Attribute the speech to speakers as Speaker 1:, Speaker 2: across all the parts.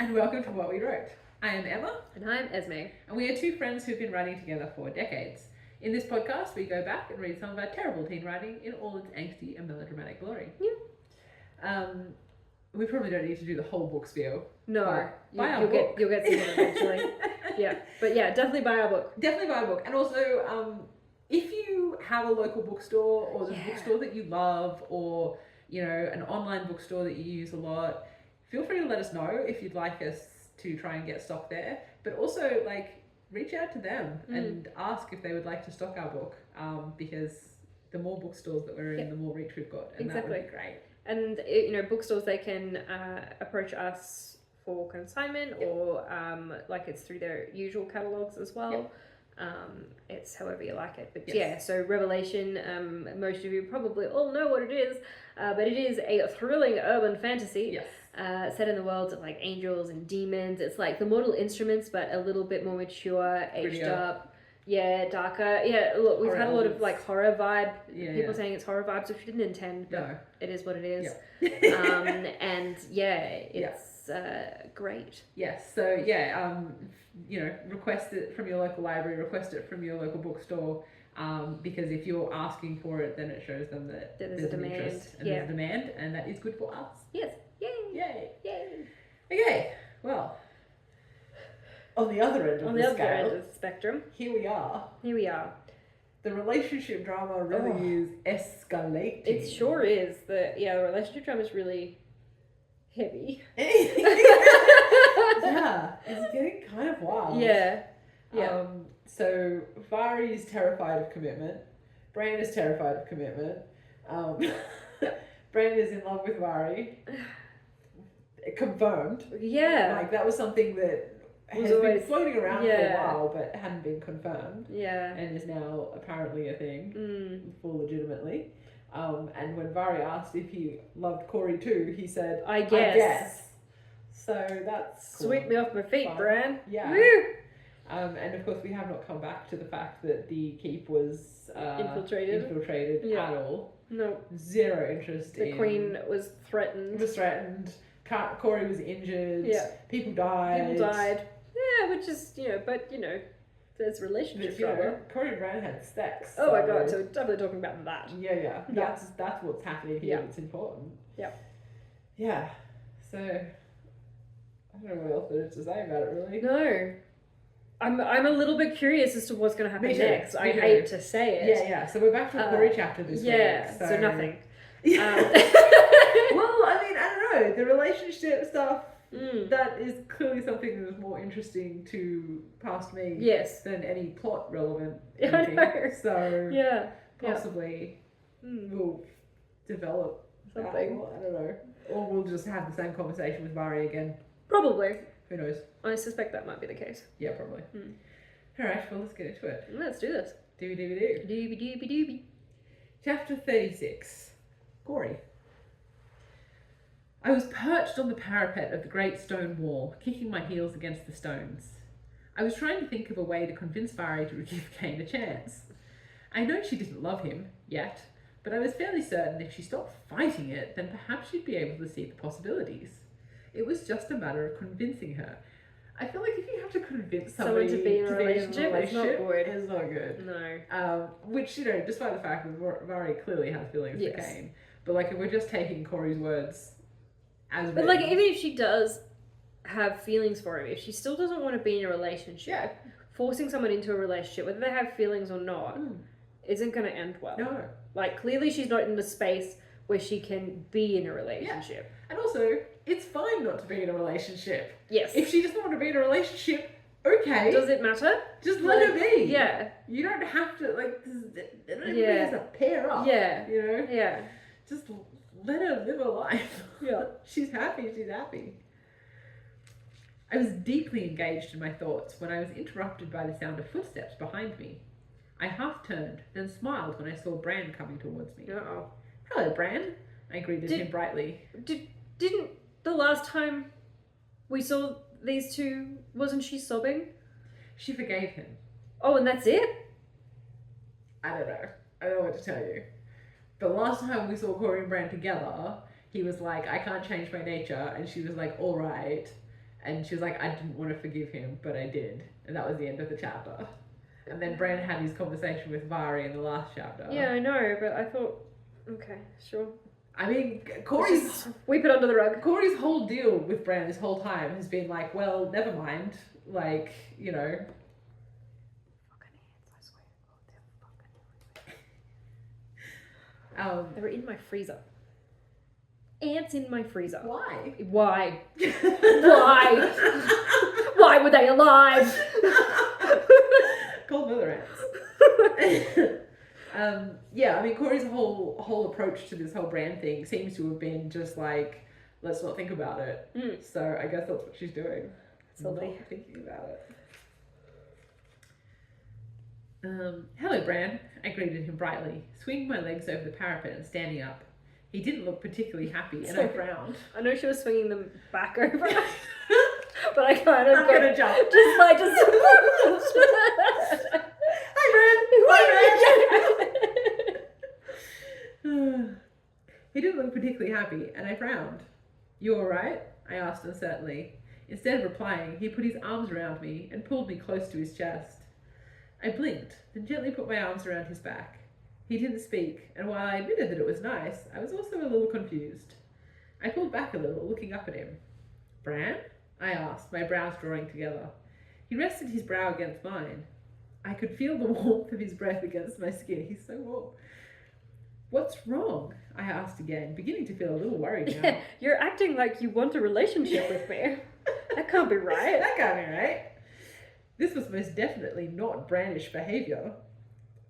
Speaker 1: and welcome to What We Wrote. I am Emma.
Speaker 2: And I'm Esme.
Speaker 1: And we are two friends who've been writing together for decades. In this podcast, we go back and read some of our terrible teen writing in all its angsty and melodramatic glory.
Speaker 2: Yeah.
Speaker 1: We probably don't need to do the whole book spiel.
Speaker 2: No,
Speaker 1: you'll
Speaker 2: get to it eventually. Yeah, but yeah, definitely buy our book.
Speaker 1: Definitely buy a book. And also, if you have a local bookstore or the bookstore that you love, or an online bookstore that you use a lot, feel free to let us know if you'd like us to try and get stock there. But also, reach out to them and ask if they would like to stock our book, because the more bookstores that we're in, the more reach we've got, and that would be great.
Speaker 2: And bookstores, they can approach us for consignment, or it's through their usual catalogs as well. It's however you like it, but so Revelation, most of you probably all know what it is, but it is a thrilling urban fantasy set in the worlds of angels and demons. It's like the Mortal Instruments, but a little bit more mature, aged up, darker. Look, we've had a lot of horror vibe, people saying it's horror vibes, which we didn't intend, but it is what it is. And it's great.
Speaker 1: Yes, so request it from your local library, request it from your local bookstore, because if you're asking for it, then it shows them that there's a demand, interest and there's a demand, and that is good for us.
Speaker 2: Yes.
Speaker 1: Yay.
Speaker 2: Yay.
Speaker 1: Okay, well, on the other end of the
Speaker 2: spectrum,
Speaker 1: here we are. The relationship drama really is escalating.
Speaker 2: It sure is. The relationship drama is really heavy.
Speaker 1: It's getting kind of wild. So Vari is terrified of commitment. Bran is terrified of commitment. Bran is in love with Vari. Confirmed. That was something that has been floating around for a while, but hadn't been confirmed. And is now apparently a thing, full legitimately. And when Vari asked if he loved Cori too, he said, I guess. So that's cool.
Speaker 2: Sweep me off my feet, Bran.
Speaker 1: Yeah.
Speaker 2: Woo!
Speaker 1: And of course we have not come back to the fact that the keep was
Speaker 2: infiltrated
Speaker 1: at all.
Speaker 2: No.
Speaker 1: Zero interest
Speaker 2: The queen was threatened.
Speaker 1: Cori was injured. People died.
Speaker 2: Yeah, which is, there's relationship drama.
Speaker 1: Cori and Bran had sex.
Speaker 2: Oh my god, so we're definitely talking about that.
Speaker 1: That's what's happening here. It's important. Yeah. So I don't know what else there is to say about it, really.
Speaker 2: No. I'm a little bit curious as to what's going to happen next. I hate to say it.
Speaker 1: So we're back to the Cori chapter this week.
Speaker 2: So nothing.
Speaker 1: Well, I don't know. The relationship stuff, that is clearly something that is more interesting to past me than any plot relevant anything. So possibly we'll develop
Speaker 2: something.
Speaker 1: I don't know. Or we'll just have the same conversation with Vari again.
Speaker 2: Probably.
Speaker 1: Who knows?
Speaker 2: I suspect that might be the case.
Speaker 1: Yeah, probably. Alright, well, let's get into it.
Speaker 2: Let's do this.
Speaker 1: Doobie. Chapter 36. Cori. I was perched on the parapet of the great stone wall, kicking my heels against the stones. I was trying to think of a way to convince Vari to give Cain a chance. I know she didn't love him, yet, but I was fairly certain if she stopped fighting it, then perhaps she'd be able to see the possibilities. It was just a matter of convincing her. I feel like if you have to convince somebody
Speaker 2: to be in a relationship, it's not good.
Speaker 1: It's not good.
Speaker 2: No.
Speaker 1: Which, despite the fact that Vari clearly has feelings for Cain. But, if we're just taking Cori's words as written.
Speaker 2: But, even if she does have feelings for him, if she still doesn't want to be in a relationship, forcing someone into a relationship, whether they have feelings or not, isn't going to end well.
Speaker 1: No.
Speaker 2: Clearly she's not in the space where she can be in a relationship.
Speaker 1: And also, it's fine not to be in a relationship.
Speaker 2: Yes.
Speaker 1: If she doesn't want to be in a relationship, okay.
Speaker 2: Does it matter?
Speaker 1: Just let her be.
Speaker 2: Yeah.
Speaker 1: You don't have to, everybody has to pair up.
Speaker 2: Yeah.
Speaker 1: Yeah. Just let her live her life.
Speaker 2: Yeah.
Speaker 1: She's happy. I was deeply engaged in my thoughts when I was interrupted by the sound of footsteps behind me. I half turned, then smiled when I saw Bran coming towards me.
Speaker 2: Uh-oh.
Speaker 1: Hello, Bran. I greeted him brightly.
Speaker 2: Didn't the last time we saw these two, wasn't she sobbing?
Speaker 1: She forgave him.
Speaker 2: Oh, and that's it?
Speaker 1: I don't know. I don't know what to tell you. The last time we saw Cori and Bran together, he was like, I can't change my nature. And she was like, all right. And she was like, I didn't want to forgive him, but I did. And that was the end of the chapter. And then Bran had his conversation with Vari in the last chapter.
Speaker 2: Yeah, I know, but I thought, okay, sure.
Speaker 1: I mean, Cori's
Speaker 2: sweep it under the rug.
Speaker 1: Cori's whole deal with Bran this whole time has been like, well, never mind. Like, you know.
Speaker 2: Fucking ants, I swear. They were in my freezer. Ants in my freezer.
Speaker 1: Why?
Speaker 2: Why? Why? Why were they alive?
Speaker 1: Cold weather ants. Yeah, I mean, Cori's whole approach to this whole Bran thing seems to have been just like, let's not think about it. So I guess that's what she's doing. Not thinking about it. Hello, Bran. I greeted him brightly, swinging my legs over the parapet and standing up. He didn't look particularly happy, and I frowned.
Speaker 2: I know she was swinging them back over, but I kind of
Speaker 1: I'm gonna jump.
Speaker 2: Just like, just.
Speaker 1: Hi, Bran. He didn't look particularly happy, and I frowned. You all right? I asked uncertainly. Instead of replying, he put his arms around me and pulled me close to his chest. I blinked, then gently put my arms around his back. He didn't speak, and while I admitted that it was nice, I was also a little confused. I pulled back a little, looking up at him. Bran? I asked, my brows drawing together. He rested his brow against mine. I could feel the warmth of his breath against my skin. He's so warm. What's wrong? I asked again, beginning to feel a little worried now.
Speaker 2: Yeah, you're acting like you want a relationship with me. That can't be right.
Speaker 1: That can't be right. This was most definitely not Branish behaviour.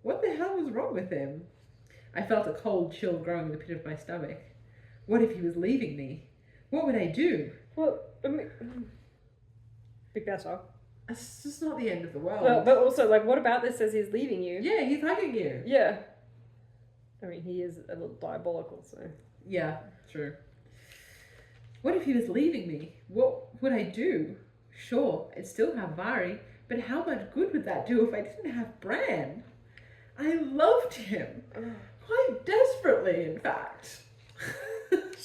Speaker 1: What the hell was wrong with him? I felt a cold chill growing in the pit of my stomach. What if he was leaving me? What would I do?
Speaker 2: Well, I mean, be better.
Speaker 1: It's just not the end of the world.
Speaker 2: Well, but also, like, what about this says he's leaving you?
Speaker 1: Yeah, he's hugging you.
Speaker 2: Yeah. I mean, he is a little diabolical, so.
Speaker 1: Yeah, true. What if he was leaving me? What would I do? Sure, I'd still have Vari, but how much good would that do if I didn't have Bran? I loved him. Quite desperately, in fact.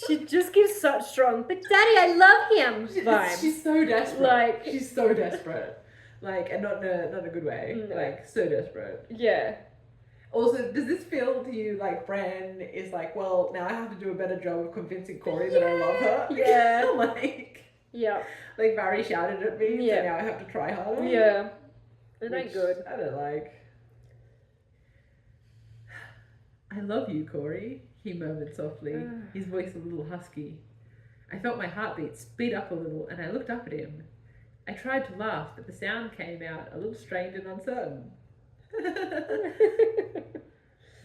Speaker 2: She just gives such strong, but Daddy, I love him vibes.
Speaker 1: She's so desperate.
Speaker 2: Like,
Speaker 1: she's so desperate. Like, and not in a good way.
Speaker 2: No.
Speaker 1: Like, so desperate.
Speaker 2: Yeah.
Speaker 1: Also, does this feel to you like Bran is like, well, now I have to do a better job of convincing Cori that I love her?
Speaker 2: Yeah.
Speaker 1: Like,
Speaker 2: Yeah.
Speaker 1: like Barry shouted at me,
Speaker 2: Yeah.
Speaker 1: so now I have to try harder.
Speaker 2: Yeah. It
Speaker 1: Which
Speaker 2: ain't good.
Speaker 1: I don't like. I love you, Cori, he murmured softly, his voice a little husky. I felt my heartbeat speed up a little, and I looked up at him. I tried to laugh, but the sound came out a little strained and uncertain.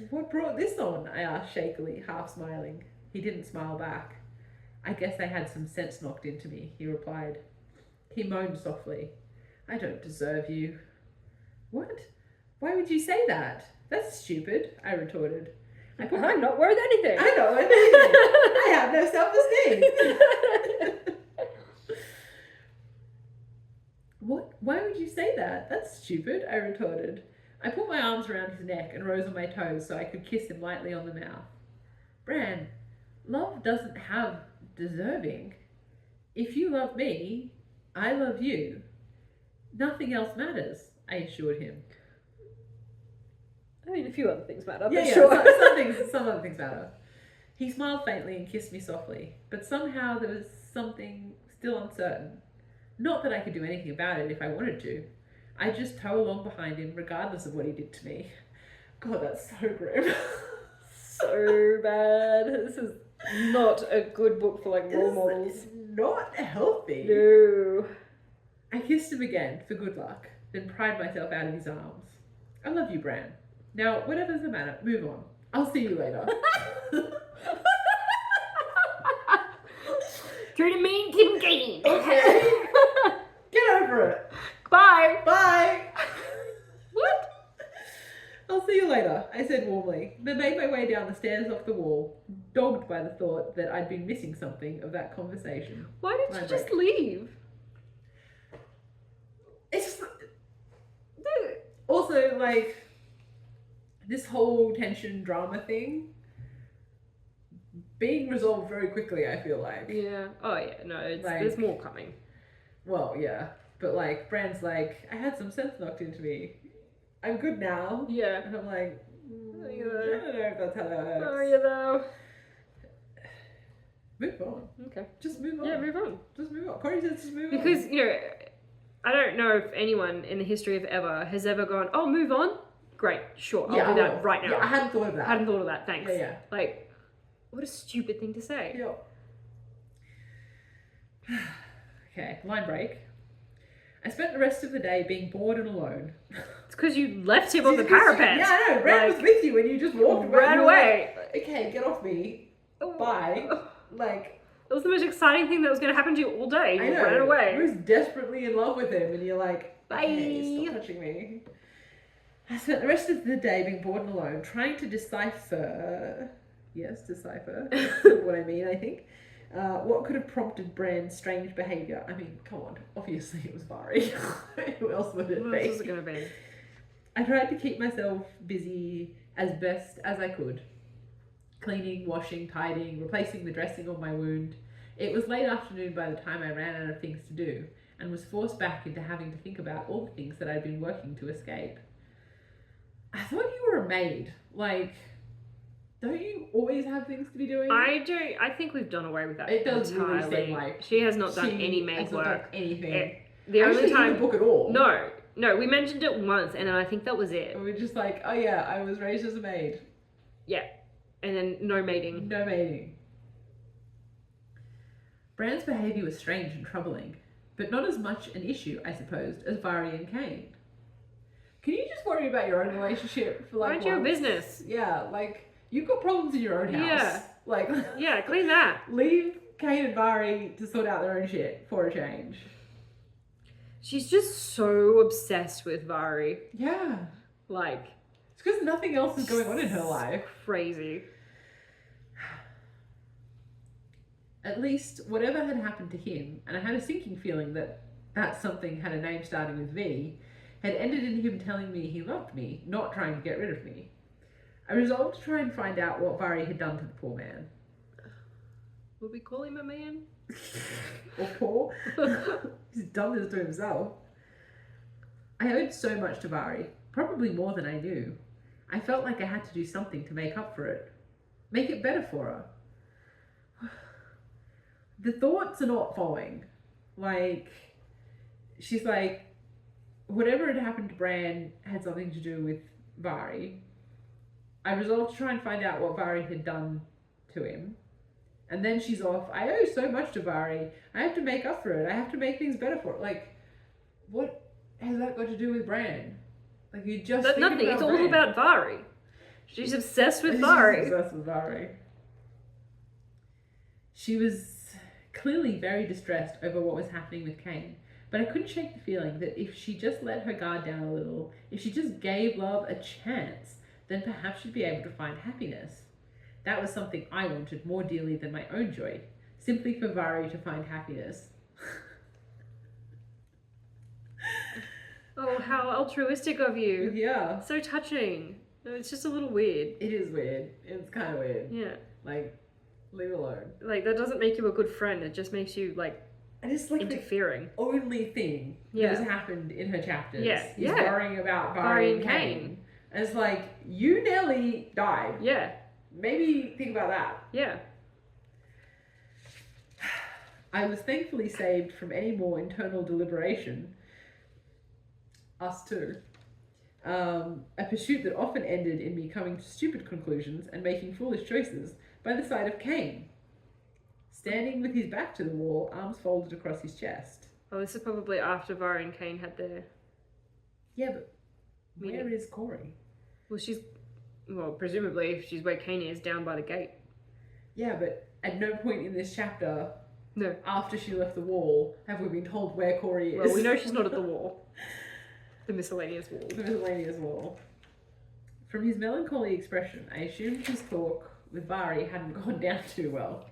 Speaker 1: What brought this on? I asked shakily, half smiling. He didn't smile back. I guess I had some sense knocked into me, he replied. He moaned softly. I don't deserve you. What? Why would you say that? That's stupid, I retorted.
Speaker 2: I'm not worth anything.
Speaker 1: I don't worth anything. I have no self-esteem. What? Why would you say that? That's stupid, I retorted. I put my arms around his neck and rose on my toes so I could kiss him lightly on the mouth. Bran, love doesn't have deserving. If you love me, I love you. Nothing else matters, I assured him.
Speaker 2: I mean, a few other things matter,
Speaker 1: Yeah,
Speaker 2: but sure.
Speaker 1: some other things matter. He smiled faintly and kissed me softly, but somehow there was something still uncertain. Not that I could do anything about it if I wanted to. I'd just tow along behind him regardless of what he did to me. God, that's so grim.
Speaker 2: So bad. This is not a good book for, like, role models.
Speaker 1: It's not healthy.
Speaker 2: No.
Speaker 1: I kissed him again for good luck, then pried myself out of his arms. I love you, Bran. Now, whatever's the matter, move on. I'll see you later.
Speaker 2: Try to mean, keep him gain.
Speaker 1: Okay. Get over it.
Speaker 2: Bye.
Speaker 1: Bye.
Speaker 2: What?
Speaker 1: I'll see you later, I said warmly, then made my way down the stairs off the wall, dogged by the thought that I'd been missing something of that conversation.
Speaker 2: Why did you just leave?
Speaker 1: It's also, like, this whole tension drama thing being resolved very quickly, I feel like.
Speaker 2: Yeah. Oh, yeah. No,
Speaker 1: Like-
Speaker 2: there's more coming.
Speaker 1: Well, yeah. But, like, Bran's like, I had some sense knocked into me. I'm good now.
Speaker 2: Yeah.
Speaker 1: And I'm like,
Speaker 2: Oh,
Speaker 1: I don't know if that's how that works.
Speaker 2: Oh, you know.
Speaker 1: Move on.
Speaker 2: Okay.
Speaker 1: Just move on.
Speaker 2: Yeah, move on.
Speaker 1: Just move on. Cori says just move on.
Speaker 2: Because, you know, I don't know if anyone in the history of ever has ever gone, oh, move on? Great, sure, I'll do that right now.
Speaker 1: Yeah, I hadn't thought of that.
Speaker 2: I hadn't thought of that, thanks.
Speaker 1: Yeah.
Speaker 2: Like, what a stupid thing to say.
Speaker 1: Yeah. Okay, line break. I spent the rest of the day being bored and alone.
Speaker 2: It's because you left him on the parapet.
Speaker 1: Yeah, I know. Bran was with you and you just walked away.
Speaker 2: Ran away.
Speaker 1: Like, okay, get off me. Bye. Like,
Speaker 2: it was the most exciting thing that was going to happen to you all day. You ran away.
Speaker 1: I was desperately in love with him and you're like,
Speaker 2: bye.
Speaker 1: Okay, stop touching me. I spent the rest of the day being bored and alone, trying to decipher. Yes, decipher. That's what I mean, I think. What could have prompted Bran's strange behaviour? I mean, come on. Obviously it was Vari. Who else would it be?
Speaker 2: What else was it going to be?
Speaker 1: I tried to keep myself busy as best as I could. Cleaning, washing, tidying, replacing the dressing on my wound. It was late afternoon by the time I ran out of things to do, and was forced back into having to think about all the things that I'd been working to escape. I thought you were a maid. Like, don't you always have things to be doing?
Speaker 2: I think we've done away with that.
Speaker 1: It does
Speaker 2: entirely.
Speaker 1: really seem like
Speaker 2: she has not done any maid work.
Speaker 1: Done anything.
Speaker 2: The only time
Speaker 1: in the book at all.
Speaker 2: No, we mentioned it once, and then I think that was it.
Speaker 1: And we're just like, oh yeah, I was raised as a maid.
Speaker 2: Yeah, and then no maiding.
Speaker 1: No maiding. Bran's behaviour was strange and troubling, but not as much an issue, I suppose, as Vari and Cain. Can you just worry about your own relationship for like
Speaker 2: Mind your business.
Speaker 1: Yeah, like, you've got problems in your own house.
Speaker 2: Yeah.
Speaker 1: Like,
Speaker 2: yeah, clean that.
Speaker 1: Leave Cain and Vari to sort out their own shit for a change.
Speaker 2: She's just so obsessed with Vari.
Speaker 1: Yeah.
Speaker 2: Like,
Speaker 1: it's because nothing else is going on in her life.
Speaker 2: Crazy.
Speaker 1: At least, whatever had happened to him, and I had a sinking feeling that that something had a name starting with V, had ended in him telling me he loved me, not trying to get rid of me. I resolved to try and find out what Vari had done to the poor man.
Speaker 2: Would we call him a man?
Speaker 1: Or poor? He's done this to himself. I owed so much to Vari, probably more than I knew. I felt like I had to do something to make up for it. Make it better for her. The thoughts are not following. Like, she's like, whatever had happened to Bran had something to do with Vari. I resolved to try and find out what Vari had done to him. And then she's off. I owe so much to Vari. I have to make up for it. I have to make things better for it. Like, what has that got to do with Bran? Like, you just
Speaker 2: But nothing. It's all about Vari. She's obsessed with Vari.
Speaker 1: She's obsessed with Vari. She was clearly very distressed over what was happening with Cain, but I couldn't shake the feeling that if she just let her guard down a little, if she just gave love a chance, then perhaps she'd be able to find happiness. That was something I wanted more dearly than my own joy, simply for Vari to find happiness.
Speaker 2: Oh, how altruistic of you.
Speaker 1: Yeah.
Speaker 2: So touching. No, it's just a little weird.
Speaker 1: It is weird. It's kind of weird.
Speaker 2: Yeah.
Speaker 1: Like, leave it alone.
Speaker 2: Like, that doesn't make you a good friend. It just makes you, like,
Speaker 1: and it's like
Speaker 2: interfering.
Speaker 1: The only thing that has happened in her chapters is worrying about Vari and Cain. And it's like, you nearly died.
Speaker 2: Yeah.
Speaker 1: Maybe think about that.
Speaker 2: Yeah.
Speaker 1: I was thankfully saved from any more internal deliberation. Us too. A pursuit that often ended in me coming to stupid conclusions and making foolish choices by the side of Cain, standing with his back to the wall, arms folded across his chest.
Speaker 2: Oh, this is probably after Vari and Cain had their...
Speaker 1: Yeah, but where is Cori?
Speaker 2: Well, presumably she's where Cain is, down by the gate.
Speaker 1: Yeah, but at no point in this chapter,
Speaker 2: no,
Speaker 1: after she left the wall, have we been told where Cori is.
Speaker 2: Well, we know she's not at the wall. The miscellaneous wall.
Speaker 1: The miscellaneous wall. From his melancholy expression, I assumed his talk with Vari hadn't gone down too well.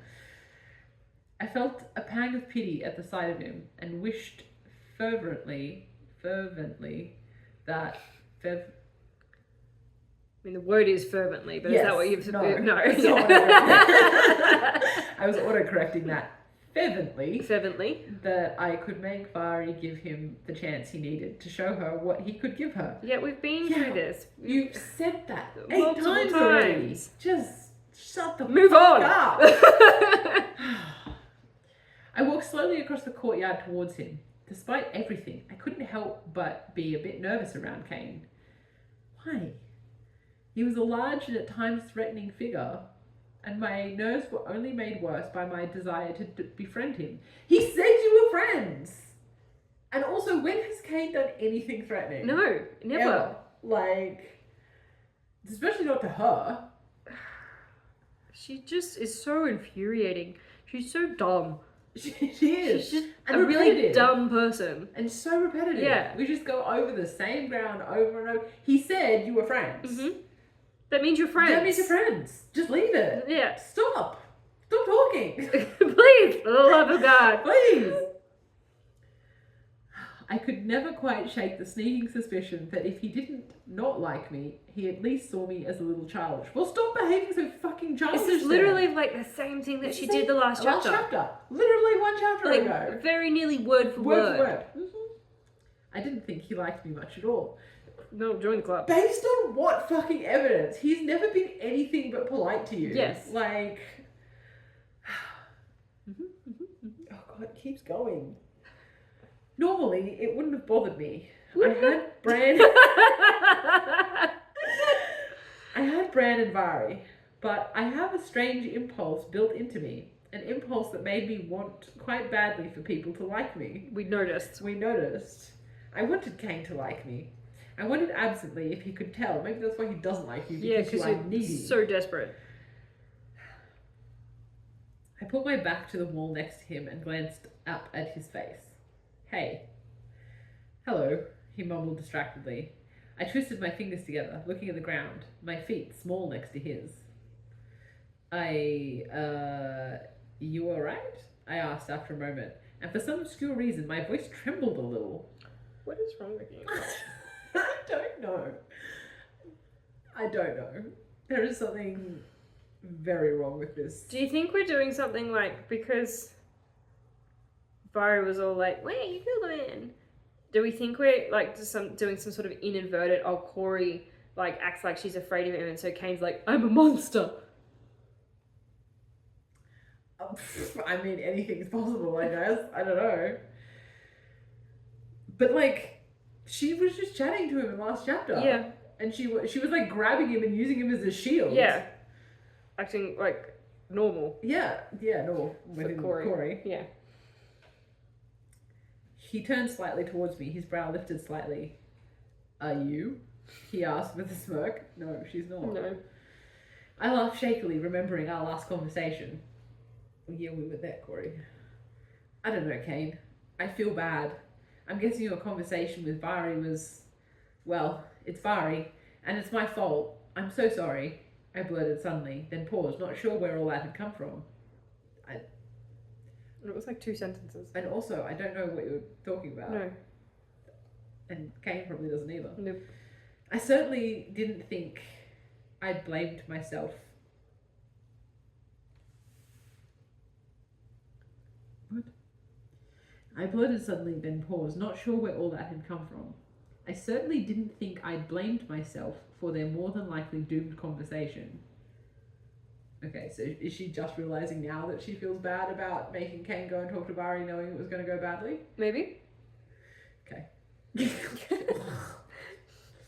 Speaker 1: I felt a pang of pity at the sight of him and wished fervently that... I
Speaker 2: mean, the word is fervently, but
Speaker 1: yes,
Speaker 2: is that what you've...
Speaker 1: No.
Speaker 2: No.
Speaker 1: I was auto-correcting that. fervently that I could make Vari give him the chance he needed to show her what he could give her.
Speaker 2: Yeah, we've been through this.
Speaker 1: You've said that 8
Speaker 2: Multiple
Speaker 1: times already. Just shut the
Speaker 2: Move
Speaker 1: fuck
Speaker 2: on.
Speaker 1: up. I walked slowly across the courtyard towards him. Despite everything, I couldn't help but be a bit nervous around Kane. Why? He was a large and at times threatening figure, and my nerves were only made worse by my desire to befriend him. He said you were friends! And also, when has Kane done anything threatening?
Speaker 2: No, never.
Speaker 1: Ever. Like, especially not to her.
Speaker 2: She just is so infuriating. She's so dumb.
Speaker 1: She is.
Speaker 2: She's just
Speaker 1: and
Speaker 2: a
Speaker 1: repetitive.
Speaker 2: really dumb person.
Speaker 1: And so repetitive.
Speaker 2: Yeah.
Speaker 1: We just go over the same ground over and over. He said you were friends.
Speaker 2: Mm-hmm. That means you're friends.
Speaker 1: That means you're friends. Just leave it.
Speaker 2: Yeah.
Speaker 1: Stop talking.
Speaker 2: Please, for the love of God.
Speaker 1: Please. I could never quite shake the sneaking suspicion that if he didn't not like me, he at least saw me as a little childish. Well, stop behaving so fucking childish.
Speaker 2: This is literally like the same thing that she did the last chapter.
Speaker 1: Literally one chapter ago.
Speaker 2: Very nearly word for word.
Speaker 1: Mm-hmm. I didn't think he liked me much at all.
Speaker 2: No, join the club.
Speaker 1: Based on what fucking evidence? He's never been anything but polite to you.
Speaker 2: Yes.
Speaker 1: Like... Oh God, it keeps going. Normally, it wouldn't have bothered me. I had Bran... I had Bran and Vari, but I have a strange impulse built into me. An impulse that made me want quite badly for people to like me.
Speaker 2: We noticed.
Speaker 1: I wanted Kane to like me. I wondered absently if he could tell. Maybe that's why he doesn't like you, because you are needy.
Speaker 2: So desperate.
Speaker 1: I put my back to the wall next to him and glanced up at his face. Hey. Hello, he mumbled distractedly. I twisted my fingers together, looking at the ground, my feet small next to his. You alright? I asked after a moment, and for some obscure reason my voice trembled a little.
Speaker 2: What is wrong with you?
Speaker 1: I don't know. There is something very wrong with this.
Speaker 2: Do you think we're doing something like, because Vari was all like, wait, you killed a man. Do we think we're like doing some sort of inadvertent, Cori like acts like she's afraid of him, and so Kane's like, I'm a monster.
Speaker 1: I mean, anything's possible, I guess. I don't know. But like, she was just chatting to him in the last chapter.
Speaker 2: Yeah.
Speaker 1: And she was like grabbing him and using him as a shield.
Speaker 2: Yeah. Acting like normal.
Speaker 1: Yeah, normal. With Cori.
Speaker 2: Yeah.
Speaker 1: He turned slightly towards me, his brow lifted slightly. Are you? He asked with a smirk. No, she's not.
Speaker 2: No.
Speaker 1: I laughed shakily, remembering our last conversation. Yeah, we were there, Cori. I don't know, Kane. I feel bad. I'm guessing your conversation with Vari was... Well, it's Vari, and it's my fault. I'm so sorry, I blurted suddenly, then paused, not sure where all that had come from.
Speaker 2: It was like 2 sentences.
Speaker 1: And also, I don't know what you were talking about.
Speaker 2: No.
Speaker 1: And Kane probably doesn't either.
Speaker 2: Nope.
Speaker 1: I certainly didn't think I'd blamed myself. What? I blurted suddenly, then paused, not sure where all that had come from. I certainly didn't think I'd blamed myself for their more than likely doomed conversation. Okay, so is she just realising now that she feels bad about making Kane go and talk to Vari knowing it was going to go badly?
Speaker 2: Maybe.
Speaker 1: Okay.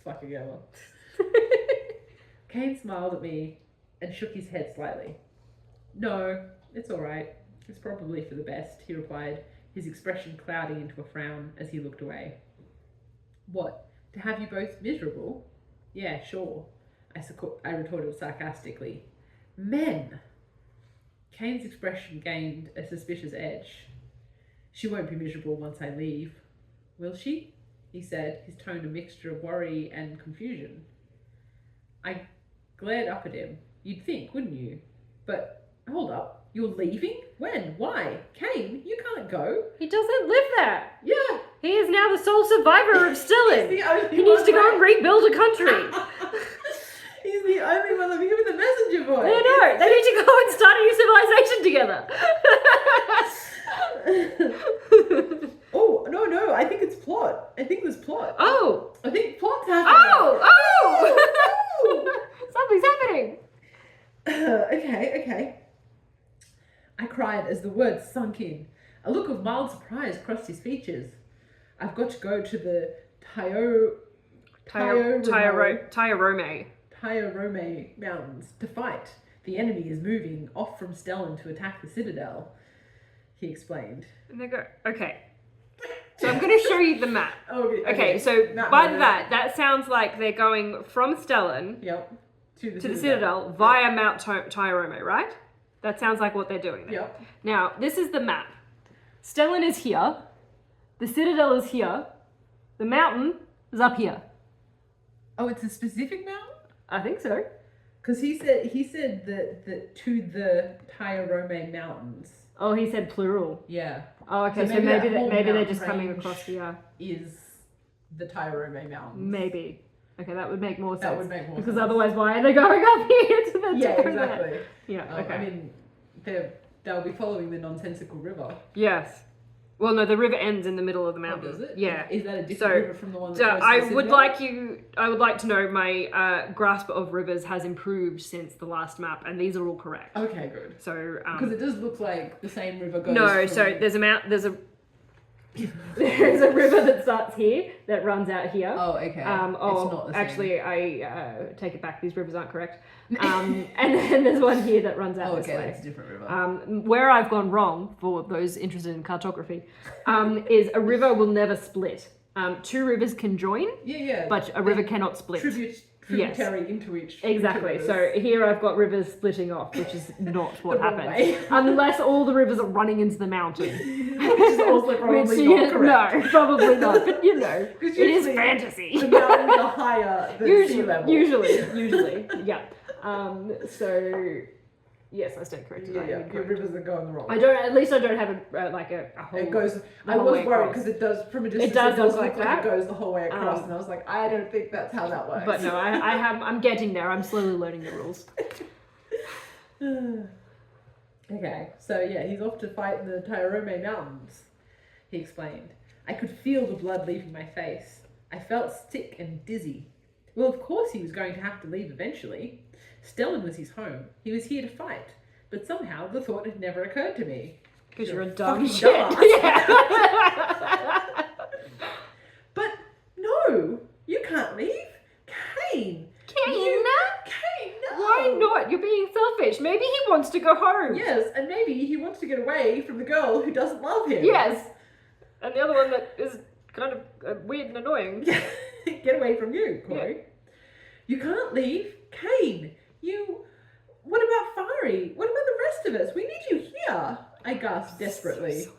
Speaker 1: Fucking hell. Kane smiled at me and shook his head slightly. No, it's alright. It's probably for the best, he replied, his expression clouding into a frown as he looked away. What? To have you both miserable? Yeah, sure, I retorted sarcastically. Men! Kane's expression gained a suspicious edge. She won't be miserable once I leave. Will she? He said, his tone a mixture of worry and confusion. I glared up at him. You'd think, wouldn't you? But, hold up, you're leaving? When? Why? Kane, you can't go.
Speaker 2: He doesn't live there.
Speaker 1: Yeah.
Speaker 2: He is now the sole survivor of Stillin.
Speaker 1: He
Speaker 2: needs to go and rebuild a country.
Speaker 1: He's the only one that can give the messenger voice.
Speaker 2: I know. They need to go and start a new civilization together.
Speaker 1: okay. I cried as the words sunk in. A look of mild surprise crossed his features. I've got to go to the Tyarome Mountains to fight. The enemy is moving off from Stellan to attack the Citadel, he explained.
Speaker 2: And they go, okay. So I'm going to show you the map.
Speaker 1: Okay,
Speaker 2: so by that sounds like they're going from Stellan
Speaker 1: to
Speaker 2: the Citadel via Mount Tyrome, right? That sounds like what they're doing there.
Speaker 1: Yep.
Speaker 2: Now, this is the map. Stellan is here. The Citadel is here. The mountain is up here.
Speaker 1: Oh, it's a specific mountain?
Speaker 2: I think so.
Speaker 1: Because he said that to the Tyarome Mountains.
Speaker 2: Oh, he said plural.
Speaker 1: Yeah.
Speaker 2: Oh, okay. So maybe they're just coming across the.
Speaker 1: Is the Tyrome Mountains?
Speaker 2: Maybe. Okay, that would make more sense.
Speaker 1: That would make more sense.
Speaker 2: Because otherwise, why are they going up here to the
Speaker 1: exactly.
Speaker 2: Yeah. Okay.
Speaker 1: I mean, they'll be following the nonsensical river.
Speaker 2: Yes. Well, no, the river ends in the middle of the mountain.
Speaker 1: Oh, does it?
Speaker 2: Yeah.
Speaker 1: Is that a different river from the one that goes to
Speaker 2: I
Speaker 1: the
Speaker 2: would
Speaker 1: Citadel?
Speaker 2: I would like to know my grasp of rivers has improved since the last map, and these are all correct.
Speaker 1: Okay, good.
Speaker 2: So
Speaker 1: because it does look like the same river goes.
Speaker 2: No, so there's a river that starts here that runs out here.
Speaker 1: Oh, okay. It's not the same.
Speaker 2: Actually, I take it back. These rivers aren't correct. And then there's one here that runs out this way.
Speaker 1: That's a different river.
Speaker 2: Where I've gone wrong, for those interested in cartography, is a river will never split. Two rivers can join, but a river cannot split.
Speaker 1: Tributary into each.
Speaker 2: Exactly. So here I've got rivers splitting off, which is not what happens. Unless all the rivers are running into the mountain.
Speaker 1: Which is also probably not correct.
Speaker 2: No, probably not. But you know, it is fantasy.
Speaker 1: The mountains are higher than sea level.
Speaker 2: Usually, yeah. So yes, I stand corrected.
Speaker 1: Your rivers are going the wrong way.
Speaker 2: At least I don't have a whole.
Speaker 1: It goes. I was worried because it does from a distance.
Speaker 2: It does look like that.
Speaker 1: It goes the whole way across, and I was like, I don't think that's how that works.
Speaker 2: But no, I'm getting there. I'm slowly learning the rules.
Speaker 1: Okay, so he's off to fight in the Tyrome Mountains, he explained. I could feel the blood leaving my face. I felt sick and dizzy. Well, of course he was going to have to leave eventually. Stellan was his home. He was here to fight. But somehow the thought had never occurred to me.
Speaker 2: Because you're a dumb shit.
Speaker 1: Yeah. But no, you can't leave. Kane.
Speaker 2: Kane,
Speaker 1: no.
Speaker 2: Why not? You're being selfish. Maybe he wants to go home.
Speaker 1: Yes, and maybe he wants to get away from the girl who doesn't love him.
Speaker 2: Yes. And the other one that is kind of weird and annoying.
Speaker 1: Get away from you, Cori. Yeah. You can't leave. Kane, what about Fari? What about the rest of us? We need you here. I gasped desperately. So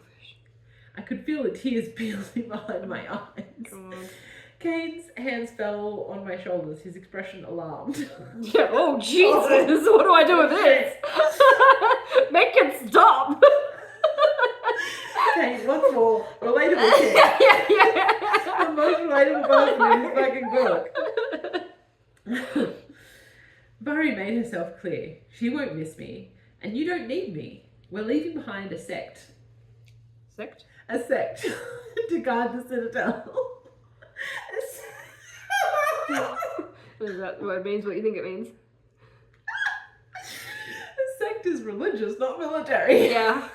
Speaker 1: I could feel the tears peeling behind my eyes. God. Kane's hands fell on my shoulders, his expression alarmed.
Speaker 2: Yeah, oh Jesus, what do I do with this? Make it stop.
Speaker 1: Kane, once more, relatable kid.
Speaker 2: Yeah.
Speaker 1: The most relatable person in this fucking book. Barry made herself clear. She won't miss me, and you don't need me. We're leaving behind a sect.
Speaker 2: Sect?
Speaker 1: A sect to guard the Citadel.
Speaker 2: Is that what it means? What you think it means?
Speaker 1: A sect is religious, not military.
Speaker 2: Yeah.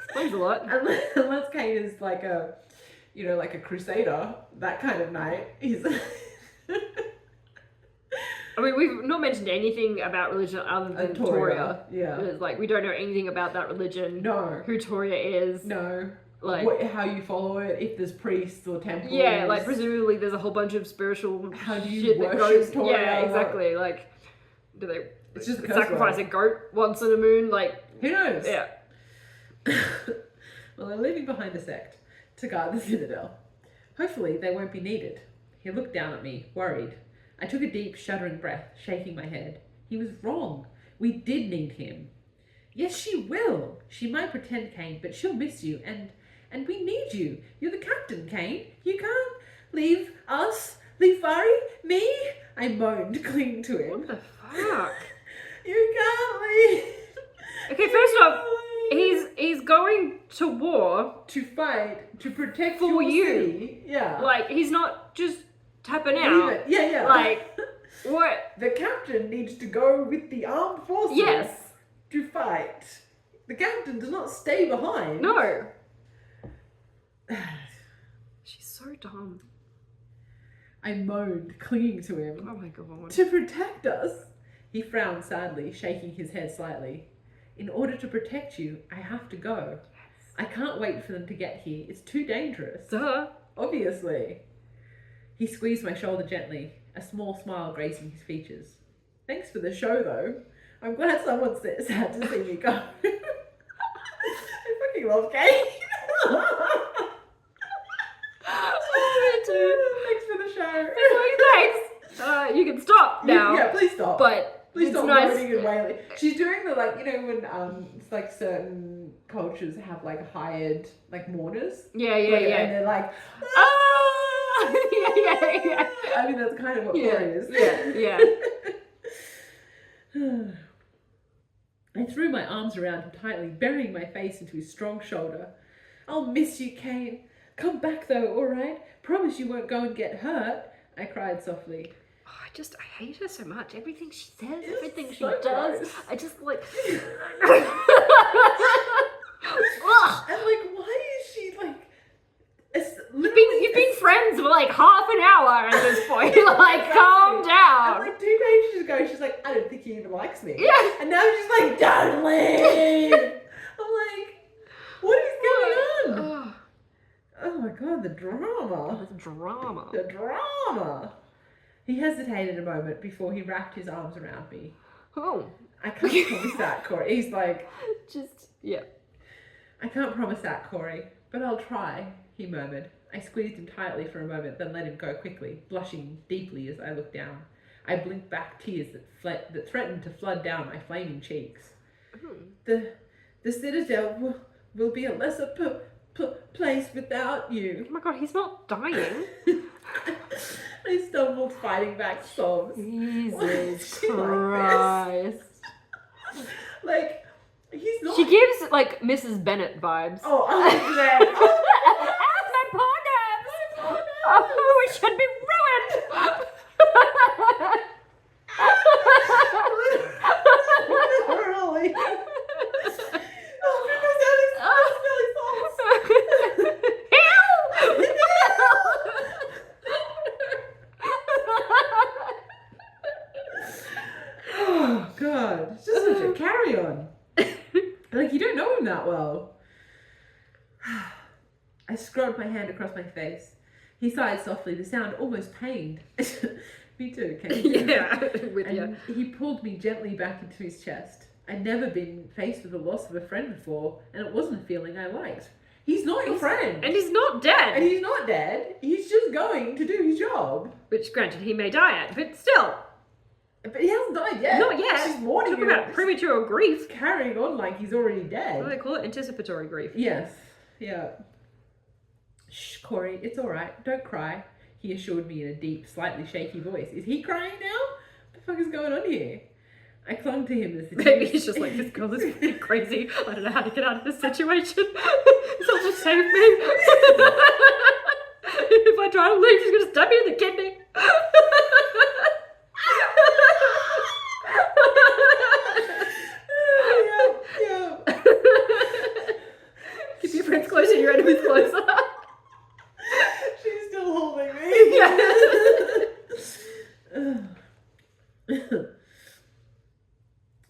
Speaker 2: Explains a lot.
Speaker 1: Unless Kane is like a crusader, that kind of knight. He's.
Speaker 2: I mean, we've not mentioned anything about religion other than Toria.
Speaker 1: Yeah.
Speaker 2: It's like, we don't know anything about that religion.
Speaker 1: No.
Speaker 2: Who Toria is.
Speaker 1: No.
Speaker 2: Like
Speaker 1: how you follow it, if there's priests or temples.
Speaker 2: Yeah, like presumably there's a whole bunch of spiritual
Speaker 1: how do you
Speaker 2: shit
Speaker 1: worship
Speaker 2: that goes.
Speaker 1: Toria?
Speaker 2: Yeah, exactly. Like, do they
Speaker 1: it's just
Speaker 2: sacrifice a goat once in a moon? Like,
Speaker 1: who knows?
Speaker 2: Yeah.
Speaker 1: Well, they're leaving behind a sect to guard the Citadel. Hopefully they won't be needed. He looked down at me, worried. I took a deep, shuddering breath, shaking my head. He was wrong. We did need him. Yes, she will. She might pretend, Kane, but she'll miss you, and we need you. You're the captain, Kane. You can't leave us, leave Fari, me. I moaned, clinging to him.
Speaker 2: What the fuck?
Speaker 1: You can't leave.
Speaker 2: Okay, first off, he's going to war
Speaker 1: to fight, to protect
Speaker 2: for
Speaker 1: your
Speaker 2: you.
Speaker 1: city. Yeah.
Speaker 2: Like, he's not just tapping out.
Speaker 1: Yeah.
Speaker 2: Like, What?
Speaker 1: The captain needs to go with the armed forces
Speaker 2: Yes.
Speaker 1: to fight. The captain does not stay behind.
Speaker 2: No. She's so dumb.
Speaker 1: I moaned, clinging to him.
Speaker 2: Oh my god.
Speaker 1: To protect us? He frowned sadly, shaking his head slightly. In order to protect you, I have to go. I can't wait for them to get here. It's too dangerous.
Speaker 2: Duh.
Speaker 1: Obviously. He squeezed my shoulder gently, a small smile gracing his features. Thanks for the show, though. I'm glad someone's sad to see me go. I fucking love Kate.
Speaker 2: Me too.
Speaker 1: Thanks for the show.
Speaker 2: Thanks. You can stop now.
Speaker 1: Yeah, please stop.
Speaker 2: But
Speaker 1: Please
Speaker 2: it's
Speaker 1: stop
Speaker 2: nice.
Speaker 1: moaning and wailing. She's doing the, like, you know, when it's like certain cultures have like hired like mourners.
Speaker 2: Yeah.
Speaker 1: And they're like,
Speaker 2: Ah! yeah.
Speaker 1: I mean, that's kind of what Cori is.
Speaker 2: Yeah.
Speaker 1: I threw my arms around him tightly, burying my face into his strong shoulder. I'll miss you, Kane. Come back though, alright? Promise you won't go and get hurt, I cried softly.
Speaker 2: Oh, I hate her so much. Everything she says,
Speaker 1: It's
Speaker 2: everything she
Speaker 1: so
Speaker 2: does.
Speaker 1: gross.
Speaker 2: I just like.
Speaker 1: And like, why is she like?
Speaker 2: You've been friends for like half an hour at this point. Like, calm down.
Speaker 1: And like 2 pages ago, she's like, I don't think he even likes me.
Speaker 2: Yeah.
Speaker 1: And now she's like, don't leave. I'm like, what is going on? Oh my god, the drama.
Speaker 2: This drama.
Speaker 1: The drama. He hesitated a moment before he wrapped his arms around me.
Speaker 2: Oh.
Speaker 1: I can't promise that, Cori. He's like,
Speaker 2: Yeah.
Speaker 1: I can't promise that, Cori, but I'll try, he murmured. I squeezed him tightly for a moment, then let him go quickly, blushing deeply as I looked down. I blinked back tears that threatened to flood down my flaming cheeks. The Citadel will be a lesser place without you.
Speaker 2: Oh my god, he's not dying.
Speaker 1: I stumbled, fighting back sobs.
Speaker 2: Jesus
Speaker 1: Why
Speaker 2: Christ.
Speaker 1: Like, he's not.
Speaker 2: She gives like Mrs. Bennett vibes.
Speaker 1: Oh, 100%.
Speaker 2: My poor nerves! Oh, we should be ruined!
Speaker 1: Literally. Oh, oh god, it's just such a carry-on. Like, you don't know him that well. I scrubbed my hand across my face. He sighed softly, the sound almost pained. Me too, Kate.
Speaker 2: Yeah, with
Speaker 1: And he pulled me gently back into his chest. I'd never been faced with the loss of a friend before, and it wasn't a feeling I liked. He's not your friend.
Speaker 2: And he's not dead.
Speaker 1: And he's not dead. He's just going to do his job.
Speaker 2: Which, granted, he may die at, but still.
Speaker 1: But he hasn't died yet.
Speaker 2: Not yet.
Speaker 1: She's warning
Speaker 2: Talk
Speaker 1: him.
Speaker 2: about premature grief.
Speaker 1: He's carrying on like he's already dead.
Speaker 2: What do they call it? Anticipatory grief.
Speaker 1: Yes. Yeah. Shh, Cori, it's alright. Don't cry, he assured me in a deep, slightly shaky voice. Is he crying now? What the fuck is going on here? I clung to him as the
Speaker 2: Maybe he's just like, this girl is fucking crazy. I don't know how to get out of this situation. Someone save me. If I try to leave, she's gonna stab me in the kidney.
Speaker 1: Yeah.
Speaker 2: Keep your friends closer, your enemies closer.
Speaker 1: She's still holding me.